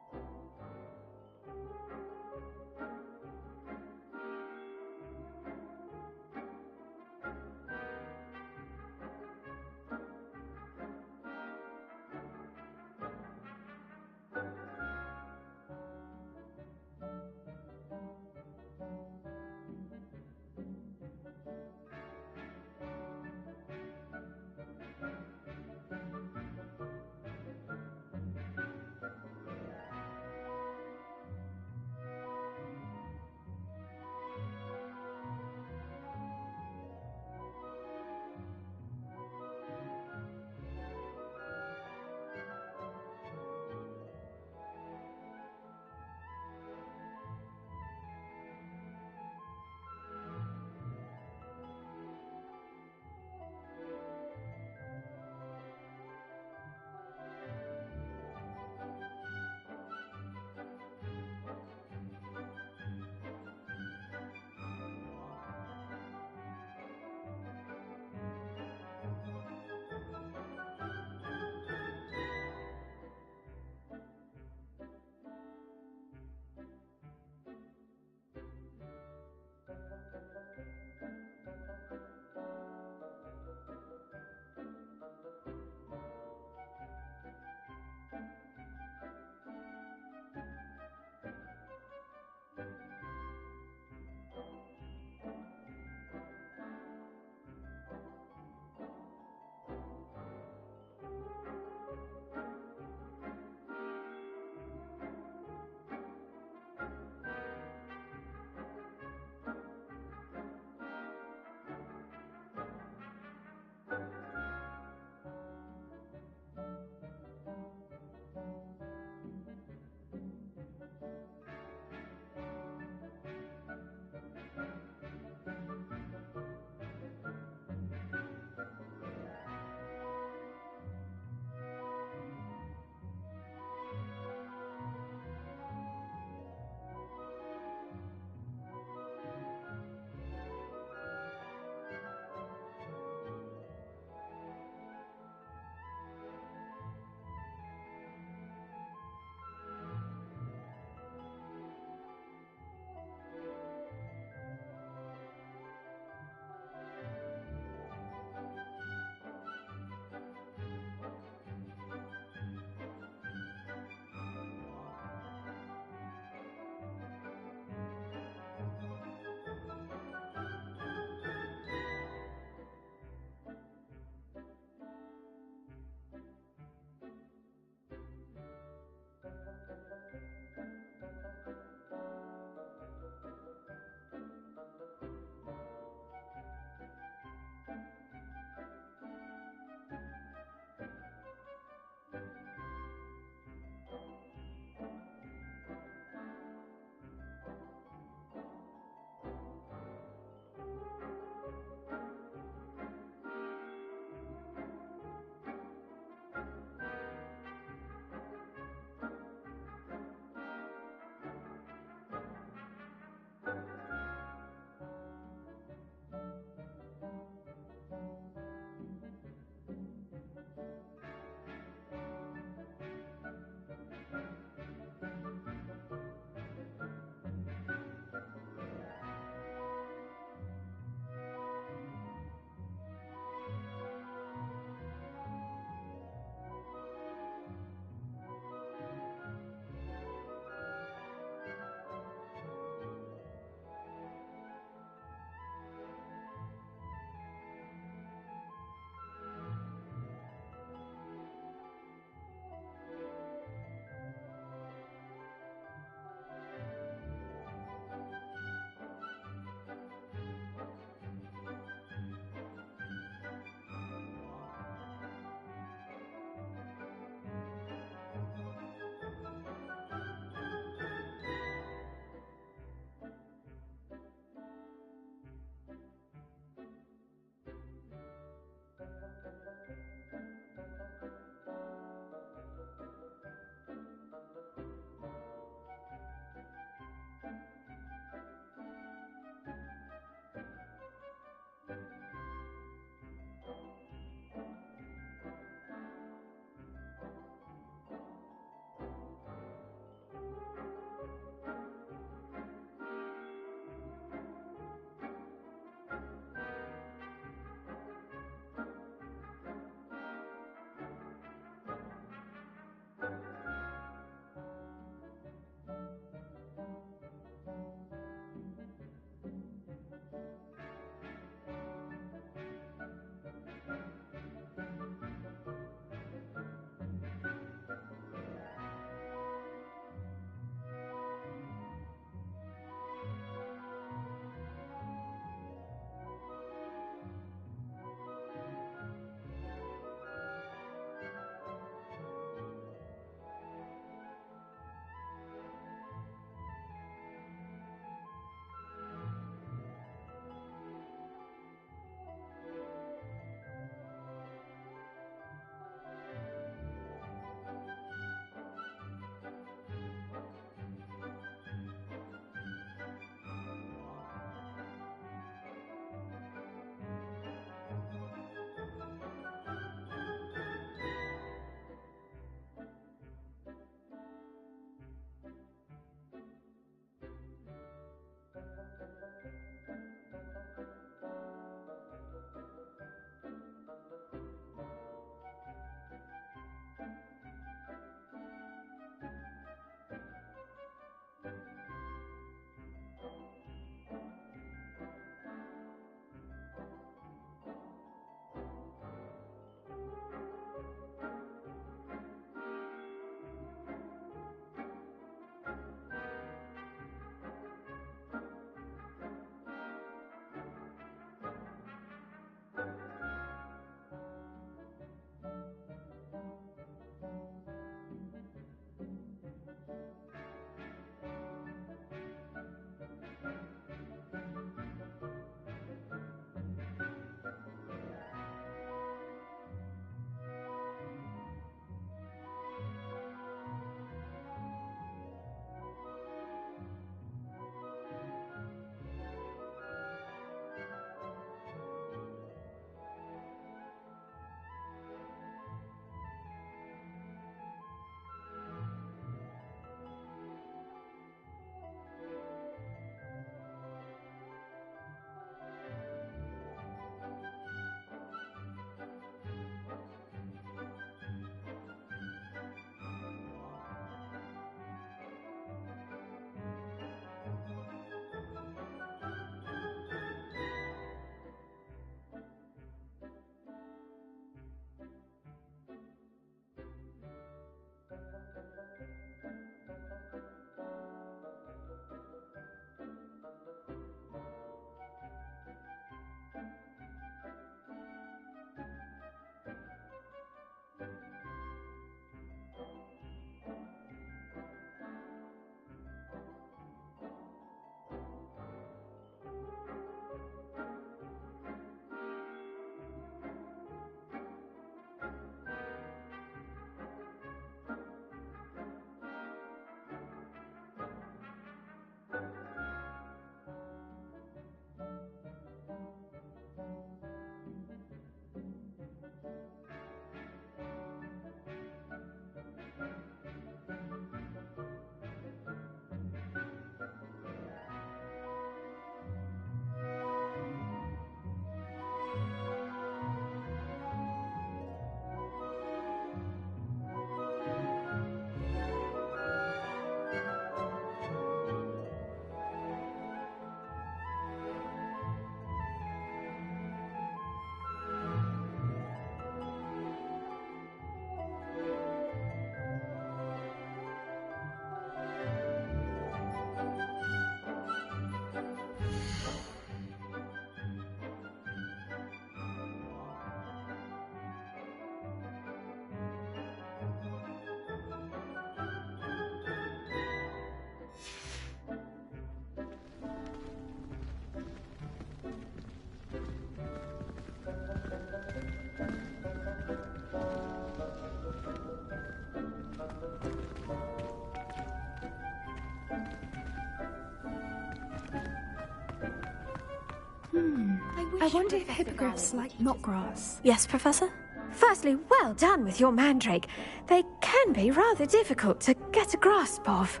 I wonder if hippogriffs like knotgrass. Yes, Professor? Firstly, well done with your mandrake. They can be rather difficult to get a grasp of.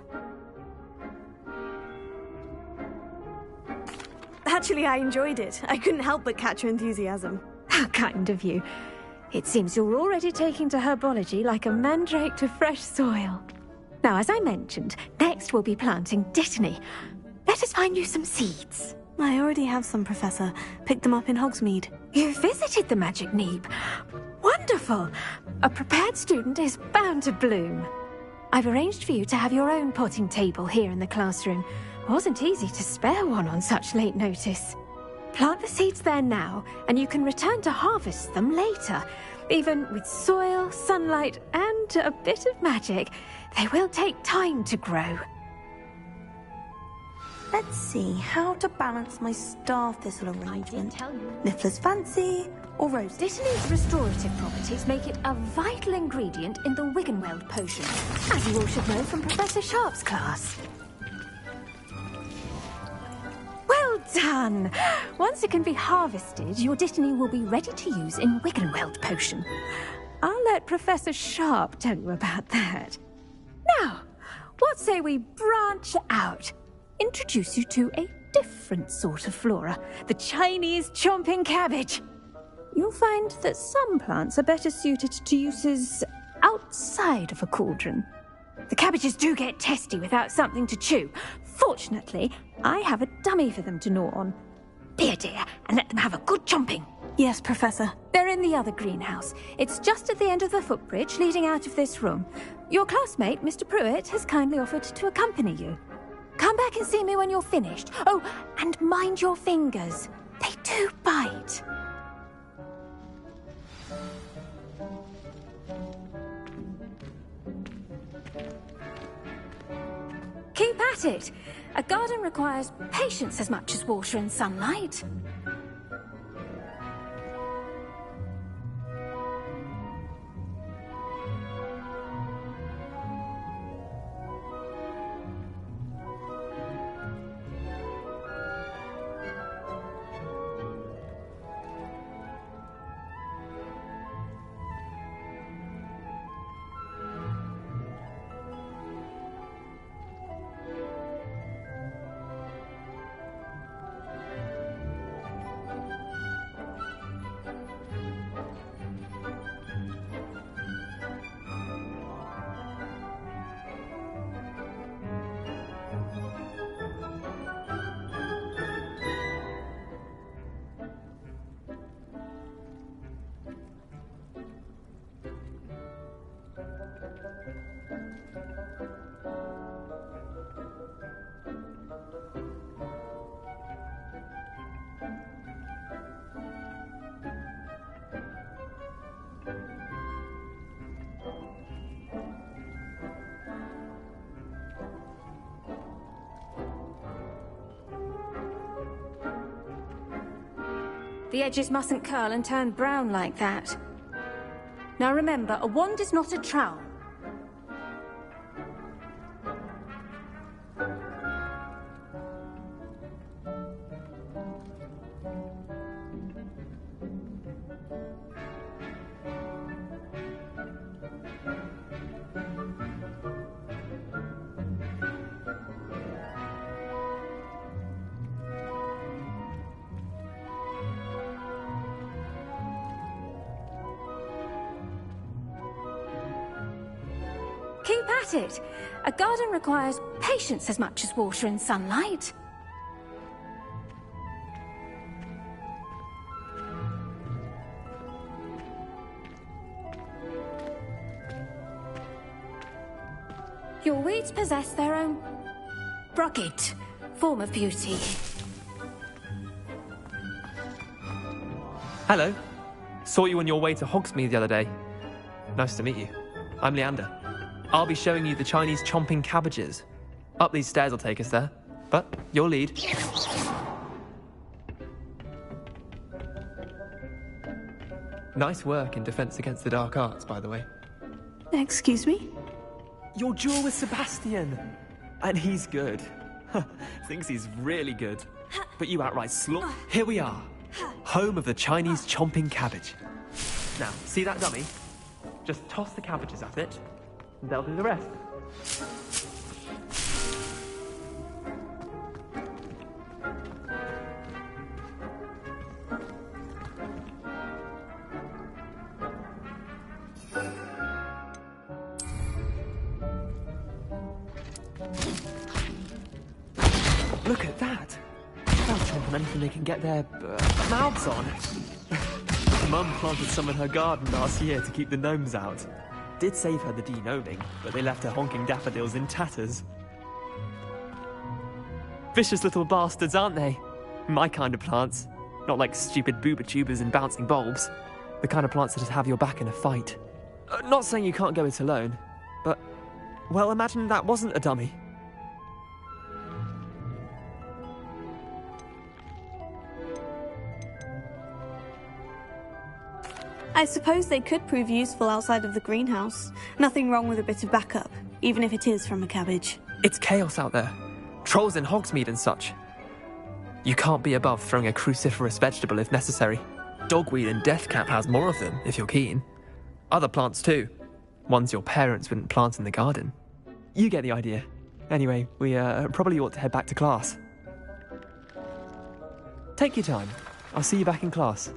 Actually, I enjoyed it. I couldn't help but catch your enthusiasm. How kind of you. It seems you're already taking to herbology like a mandrake to fresh soil. Now, as I mentioned, next we'll be planting dittany. Let us find you some seeds. I already have some, Professor. Picked them up in Hogsmeade. You visited the Magic Neeb. Wonderful! A prepared student is bound to bloom. I've arranged for you to have your own potting table here in the classroom. Wasn't easy to spare one on such late notice. Plant the seeds there now, and you can return to harvest them later. Even with soil, sunlight, and a bit of magic, they will take time to grow. Let's see how to balance my star thistle arrangement. Niffler's fancy or rose. Dittany's restorative properties make it a vital ingredient in the Wiggenweld potion, as you all should know from Professor Sharp's class. Well done! Once it can be harvested, your dittany will be ready to use in Wiggenweld potion. I'll let Professor Sharp tell you about that. Now, what say we branch out? Introduce you to a different sort of flora, the Chinese chomping cabbage. You'll find that some plants are better suited to uses outside of a cauldron. The cabbages do get testy without something to chew. Fortunately, I have a dummy for them to gnaw on. Be a dear and let them have a good chomping. Yes, Professor. They're in the other greenhouse. It's just at the end of the footbridge leading out of this room. Your classmate, Mr. Pruitt, has kindly offered to accompany you. Come back and see me when you're finished. Oh, and mind your fingers. They do bite. Keep at it. A garden requires patience as much as water and sunlight. The edges mustn't curl and turn brown like that. Now remember, a wand is not a trowel. Keep at it. A garden requires patience as much as water and sunlight. Your weeds possess their own rugged form of beauty. Hello. Saw you on your way to Hogsmeade the other day. Nice to meet you. I'm Leander. I'll be showing you the Chinese chomping cabbages. Up these stairs will take us there, but your lead. Nice work in Defense Against the Dark Arts, by the way. Excuse me? Your duel with Sebastian. And he's good. Thinks he's really good. But you outright slop. Here we are. home of the Chinese chomping cabbage. Now, see that dummy? Just toss the cabbages at it, and they'll do the rest. Look at that! They'll chomp on anything they can get their mouths on. Mum planted some in her garden last year to keep the gnomes out. Did save her the de-gnoming, but they left her honking daffodils in tatters. Vicious little bastards, aren't they? My kind of plants. Not like stupid booba tubers and bouncing bulbs. The kind of plants that just have your back in a fight. Not saying you can't go it alone, but, well, imagine that wasn't a dummy. I suppose they could prove useful outside of the greenhouse. Nothing wrong with a bit of backup, even if it is from a cabbage. It's chaos out there. Trolls in Hogsmeade and such. You can't be above throwing a cruciferous vegetable if necessary. Dogweed and deathcap has more of them, if you're keen. Other plants too. Ones your parents wouldn't plant in the garden. You get the idea. Anyway, we probably ought to head back to class. Take your time. I'll see you back in class.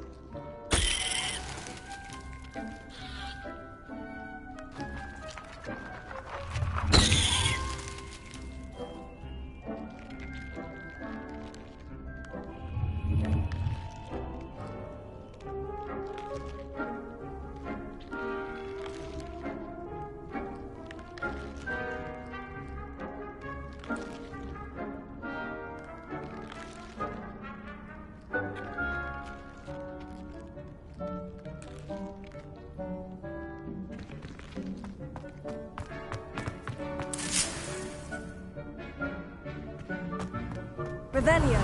Revelio.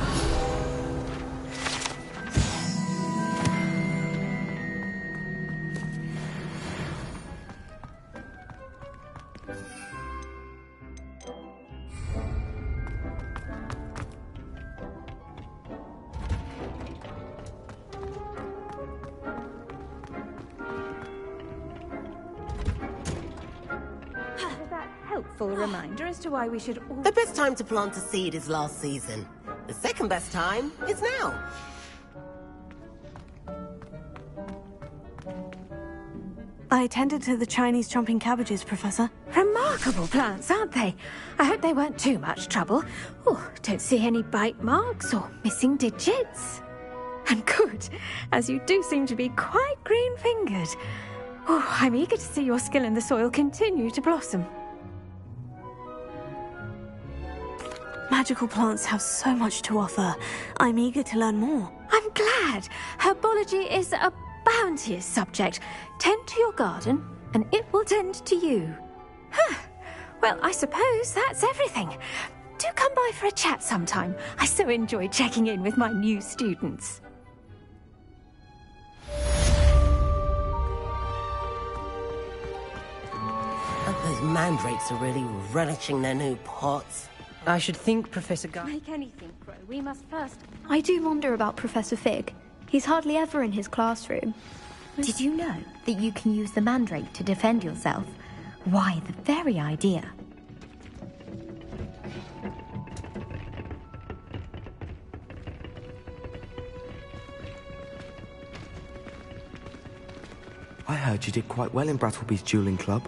Helpful reminder as to why we should all... The best time to plant a seed is last season. The second best time is now. I tended to the Chinese chomping cabbages, Professor. Remarkable plants, aren't they? I hope they weren't too much trouble. Oh, don't see any bite marks or missing digits. And good, as you do seem to be quite green-fingered. Oh, I'm eager to see your skill in the soil continue to blossom. Magical plants have so much to offer. I'm eager to learn more. I'm glad. Herbology is a bounteous subject. Tend to your garden, and it will tend to you. Huh. Well, I suppose that's everything. Do come by for a chat sometime. I so enjoy checking in with my new students. Those mandrakes are really relishing their new pots. I should think, Professor Guy... Make anything grow, we must first... I do wonder about Professor Fig. He's hardly ever in his classroom. Did you know that you can use the mandrake to defend yourself? Why, the very idea. I heard you did quite well in Brattleby's dueling club.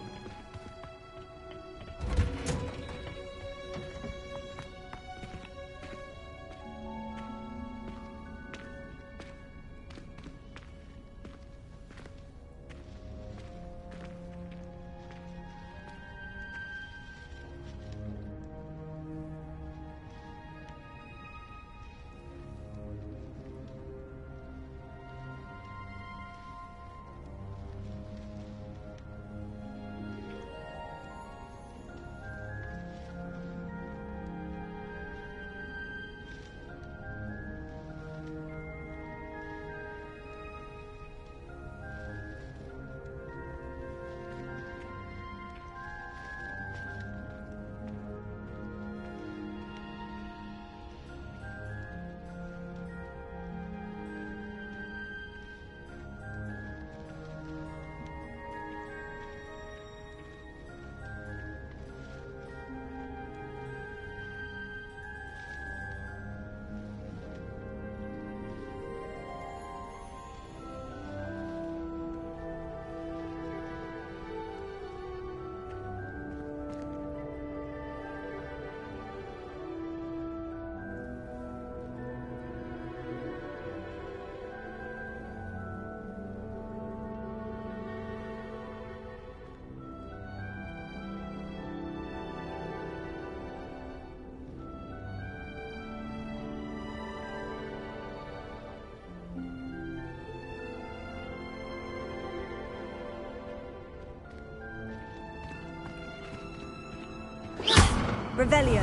Revelio.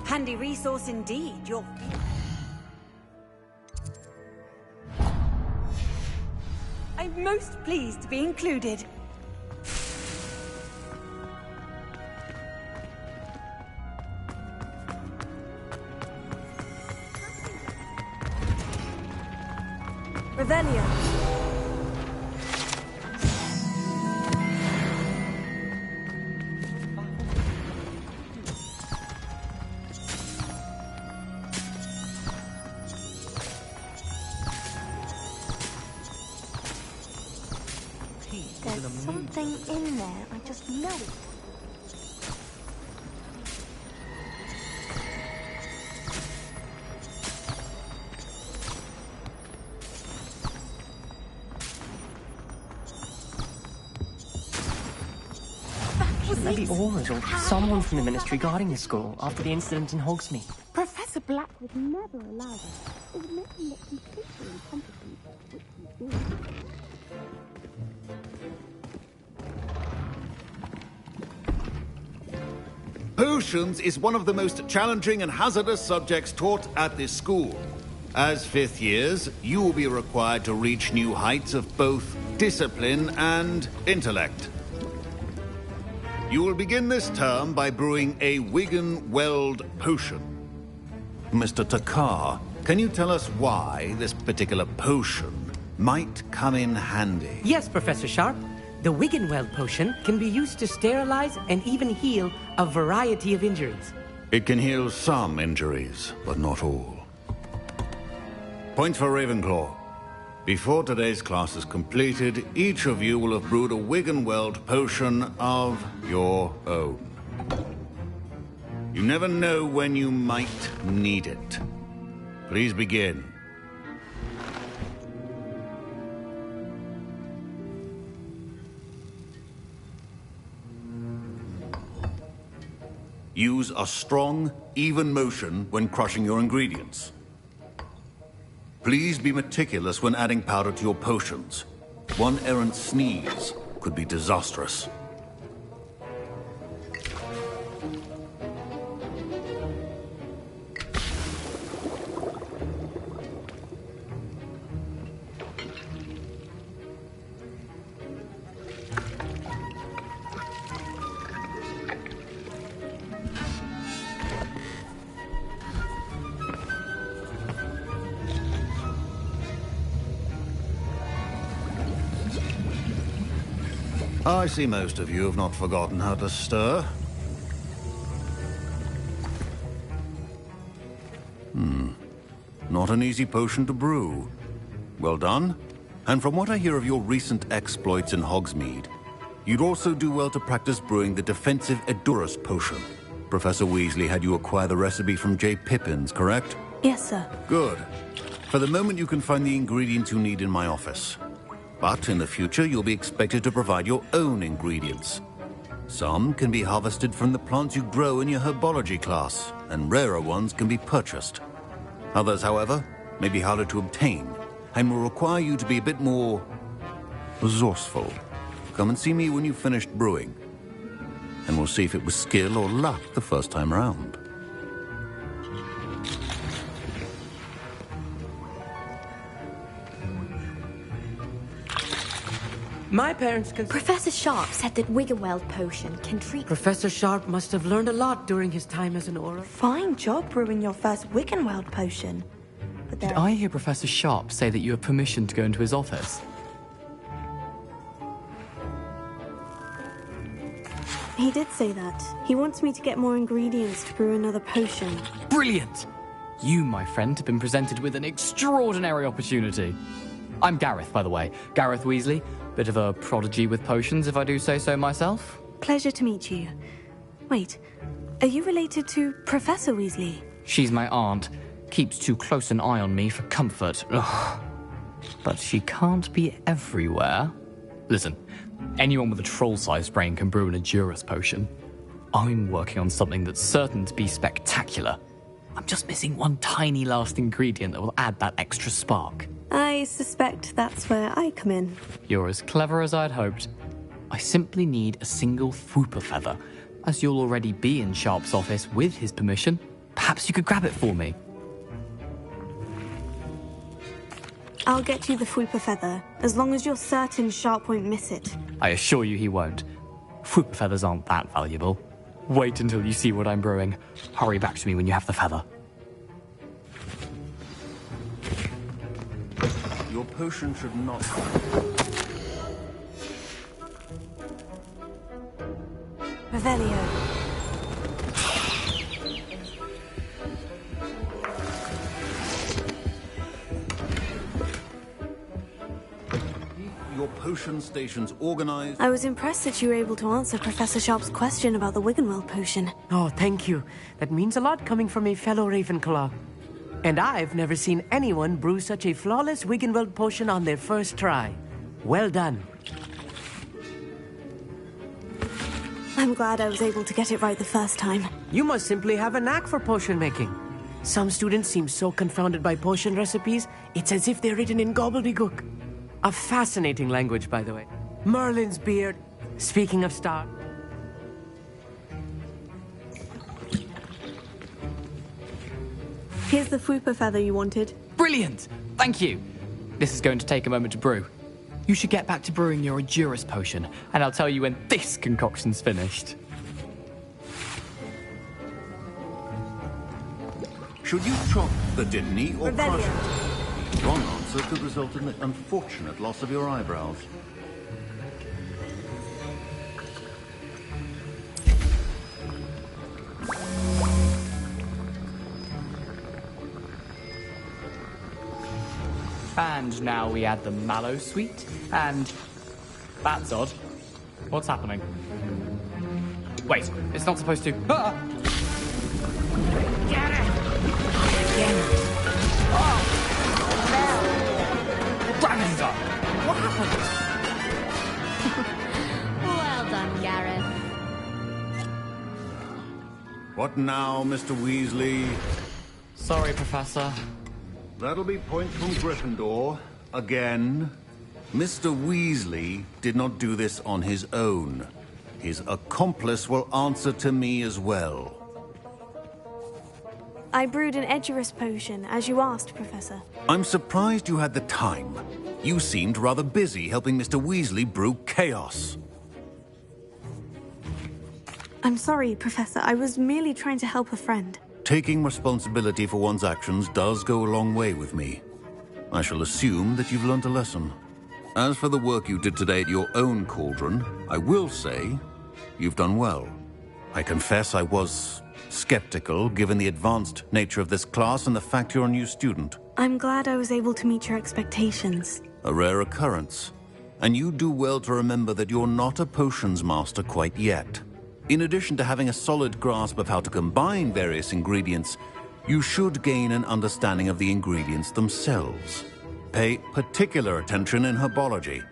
Handy resource indeed. I'm most pleased to be included. Revelio. There's something in there, I just know it. Maybe Aura's or someone from the Ministry guarding the school after the incident in Hogsmeade. Professor Black would never allow this. It would make him look completely incompetent, which he did. Potions is one of the most challenging and hazardous subjects taught at this school. As fifth years, you will be required to reach new heights of both discipline and intellect. You will begin this term by brewing a Wiggenweld potion. Mr. Takar, can you tell us why this particular potion might come in handy? Yes, Professor Sharp. The Wiggenweld potion can be used to sterilize and even heal a variety of injuries. It can heal some injuries, but not all. Point for Ravenclaw. Before today's class is completed, each of you will have brewed a Wiggenweld potion of your own. You never know when you might need it. Please begin. Use a strong, even motion when crushing your ingredients. Please be meticulous when adding powder to your potions. One errant sneeze could be disastrous. I see most of you have not forgotten how to stir. Not an easy potion to brew. Well done. And from what I hear of your recent exploits in Hogsmeade, you'd also do well to practice brewing the defensive Edurus potion. Professor Weasley had you acquire the recipe from J. Pippins, correct? Yes, sir. Good. For the moment, you can find the ingredients you need in my office. But in the future, you'll be expected to provide your own ingredients. Some can be harvested from the plants you grow in your herbology class, and rarer ones can be purchased. Others, however, may be harder to obtain, and will require you to be a bit more resourceful. Come and see me when you've finished brewing, and we'll see if it was skill or luck the first time around. My parents can... Professor Sharp said that Wiggenweld potion can treat... Professor Sharp must have learned a lot during his time as an Auror. Fine job brewing your first Wiggenweld potion. But Did I hear Professor Sharp say that you have permission to go into his office? He did say that. He wants me to get more ingredients to brew another potion. Brilliant! You, my friend, have been presented with an extraordinary opportunity. I'm Gareth, by the way. Gareth Weasley, Bit of a prodigy with potions, if I do say so myself. Pleasure to meet you. Wait, are you related to Professor Weasley? She's my aunt. Keeps too close an eye on me for comfort. Ugh. But she can't be everywhere. Listen, anyone with a troll-sized brain can brew an Edurus potion. I'm working on something that's certain to be spectacular. I'm just missing one tiny last ingredient that will add that extra spark. I suspect that's where I come in. You're as clever as I'd hoped. I simply need a single Fwooper feather. As you'll already be in Sharp's office with his permission, perhaps you could grab it for me. I'll get you the Fwooper feather, as long as you're certain Sharp won't miss it. I assure you he won't. Fwooper feathers aren't that valuable. Wait until you see what I'm brewing. Hurry back to me when you have the feather. Your potion should not... Revelio. Your potion station's organized... I was impressed that you were able to answer Professor Sharp's question about the Wiggenweld potion. Oh, thank you. That means a lot coming from a fellow Ravenclaw. And I've never seen anyone brew such a flawless Wiggenweld potion on their first try. Well done. I'm glad I was able to get it right the first time. You must simply have a knack for potion making. Some students seem so confounded by potion recipes, it's as if they're written in gobbledygook. A fascinating language, by the way. Merlin's beard. Speaking of star... Here's the Fwooper feather you wanted. Brilliant! Thank you! This is going to take a moment to brew. You should get back to brewing your Edurus potion, and I'll tell you when this concoction's finished. Should you chop the Didney or crush it? Wrong answer could result in the unfortunate loss of your eyebrows. And now we add the mallow sweet, and... That's odd. What's happening? Wait, it's not supposed to... Ah! Get it! Again. Oh! Ravender! What happened? Well done, Gareth. What now, Mr. Weasley? Sorry, Professor. That'll be points from Gryffindor. Again. Mr. Weasley did not do this on his own. His accomplice will answer to me as well. I brewed an Edurus potion, as you asked, Professor. I'm surprised you had the time. You seemed rather busy helping Mr. Weasley brew chaos. I'm sorry, Professor. I was merely trying to help a friend. Taking responsibility for one's actions does go a long way with me. I shall assume that you've learnt a lesson. As for the work you did today at your own cauldron, I will say you've done well. I confess I was skeptical, given the advanced nature of this class and the fact you're a new student. I'm glad I was able to meet your expectations. A rare occurrence. And you do well to remember that you're not a potions master quite yet. In addition to having a solid grasp of how to combine various ingredients, you should gain an understanding of the ingredients themselves. Pay particular attention in herbology.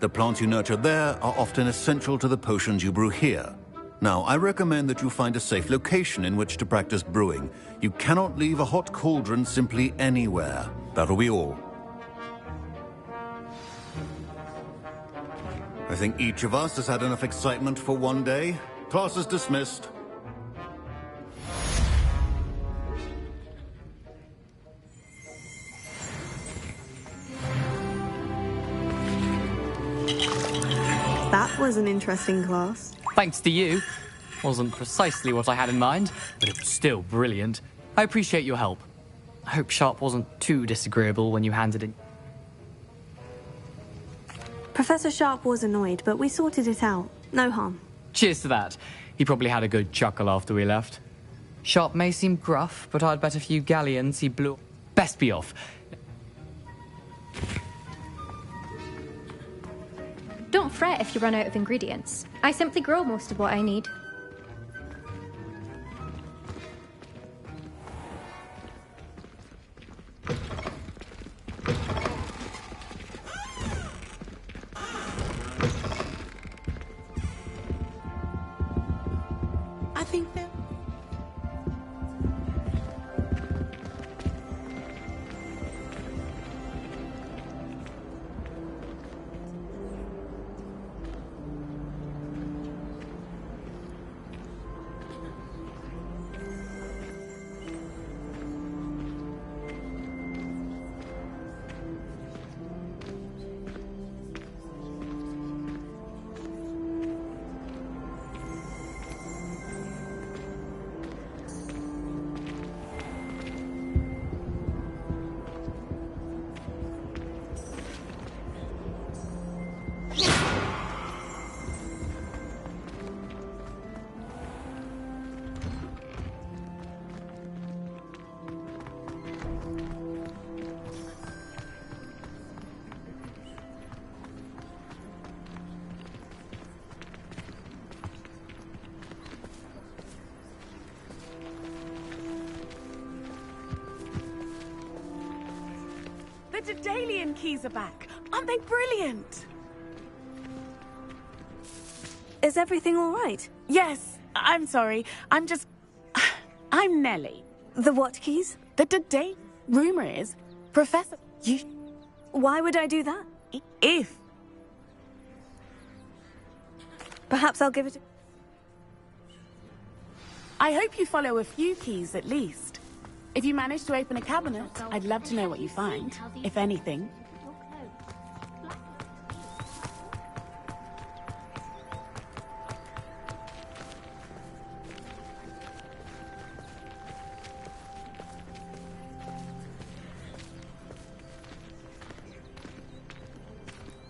The plants you nurture there are often essential to the potions you brew here. Now, I recommend that you find a safe location in which to practice brewing. You cannot leave a hot cauldron simply anywhere. That'll be all. I think each of us has had enough excitement for one day. Class is dismissed. That was an interesting class. Thanks to you. Wasn't precisely what I had in mind, but it was still brilliant. I appreciate your help. I hope Sharp wasn't too disagreeable when you handed in. Professor Sharp was annoyed, but we sorted it out. No harm. Cheers to that. He probably had a good chuckle after we left. Sharp may seem gruff, but I'd bet a few galleons he blew... Best be off. Don't fret if you run out of ingredients. I simply grow most of what I need. I think that... The Daedalian keys are back. Aren't they brilliant? Is everything all right? Yes, I'm sorry. I'm Nellie. The what keys? The Daedalian. Rumor is, Professor... Why would I do that? If. Perhaps I'll give it... I hope you follow a few keys at least. If you manage to open a cabinet, I'd love to know what you find, if anything.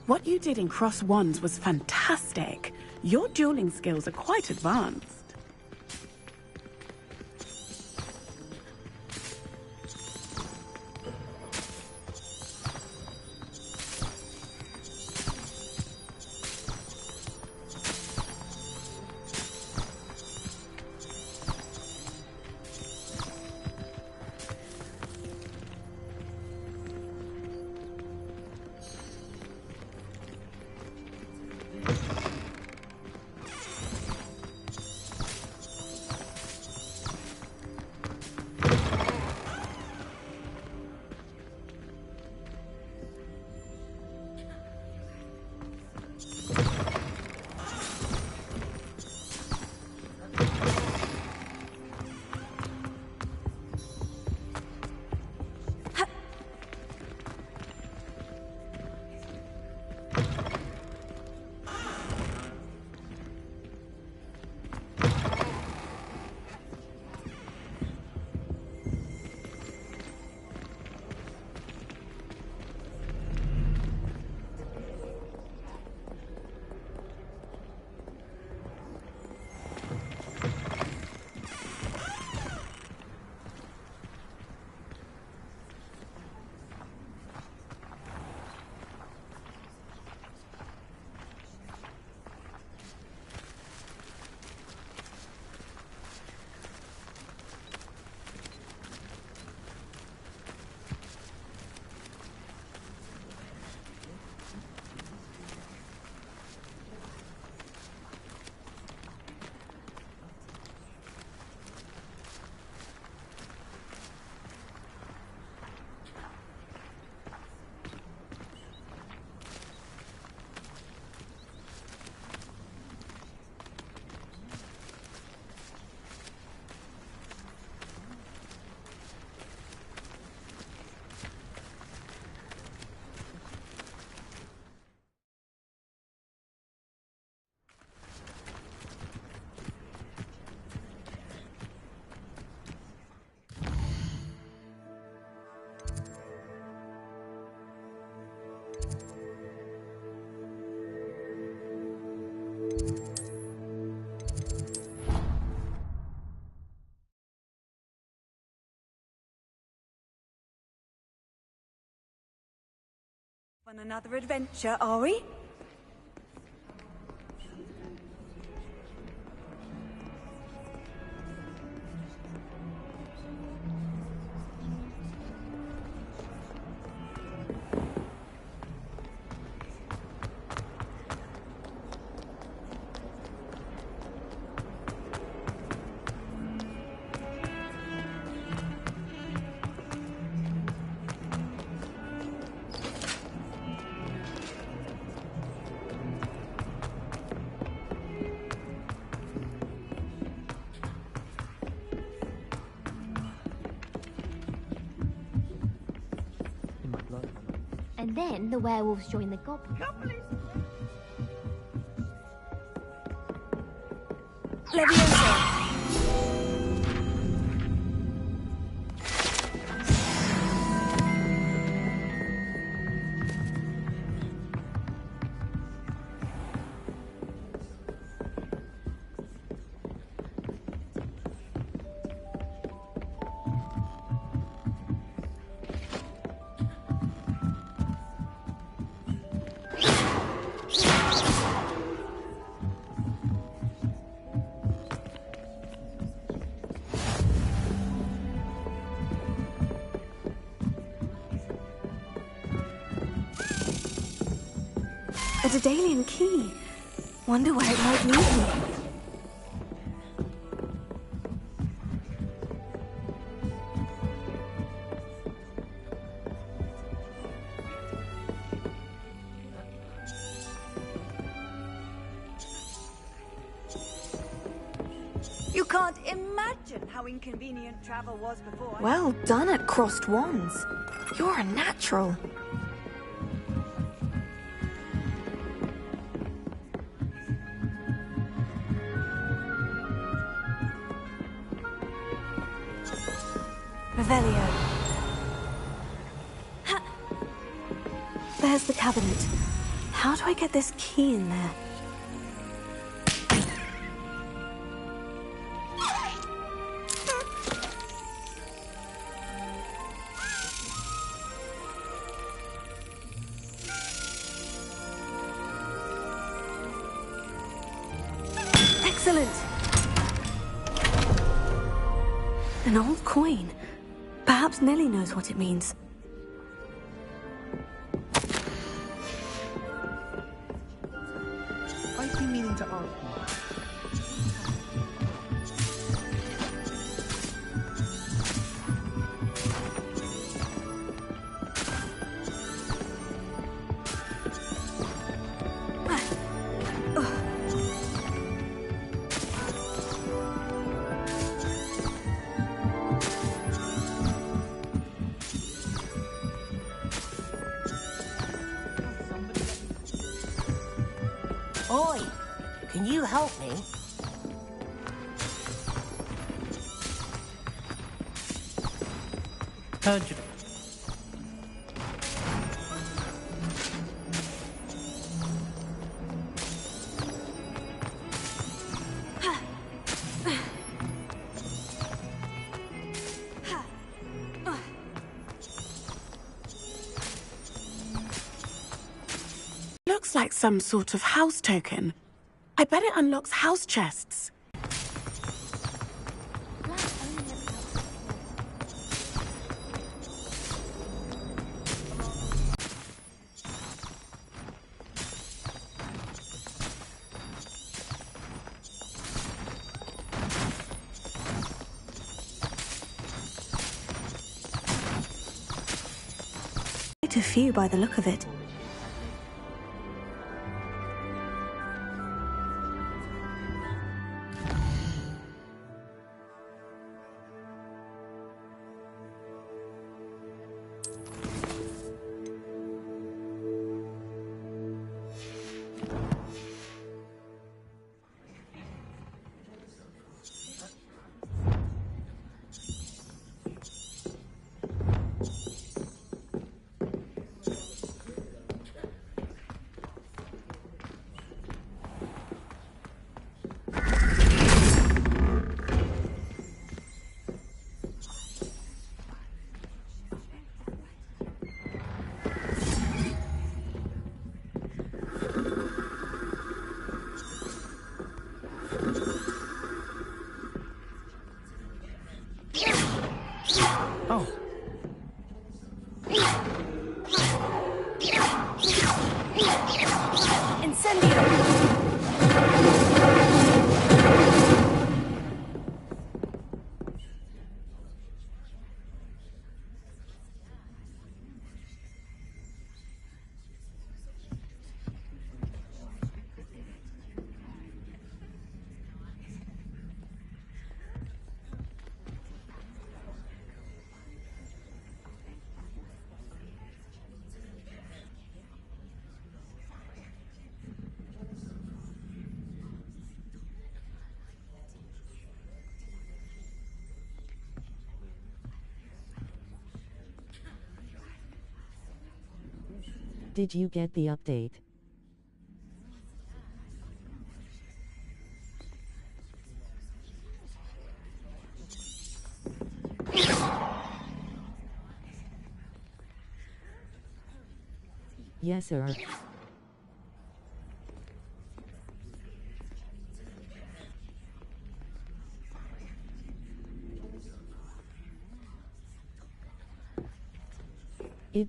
What you did in Cross Wands was fantastic. Your dueling skills are quite advanced. On another adventure, are we? And then the werewolves join the goblins. Leviosa! A Daedalian key. Wonder where it might lead me. You can't imagine how inconvenient travel was before. Well done at crossed wands. You're a natural. Revelio. Ha! There's the cabinet. How do I get this key in there? Excellent! An old coin. Perhaps Nellie knows what it means. I've been meaning to ask you. Oi, can you help me? Heard you. Looks like some sort of house token. I bet it unlocks house chests. Quite a few by the look of it. Oh. Did you get the update? Yes, sir.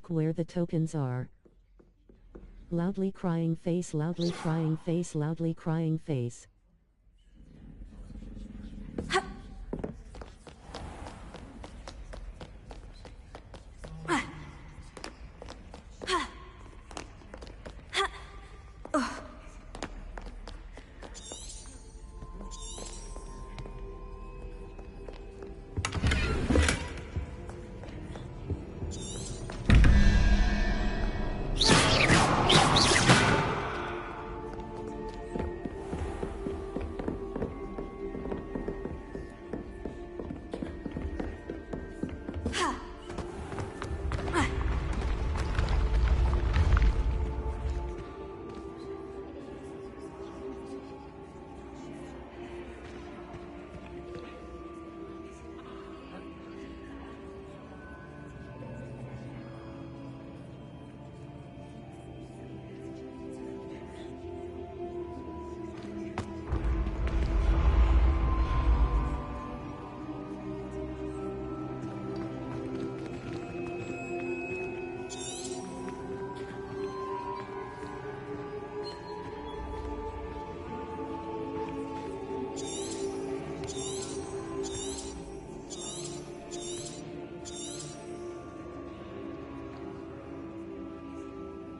Where the tokens are. Loudly crying face, loudly crying face, loudly crying face.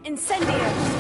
Incendio!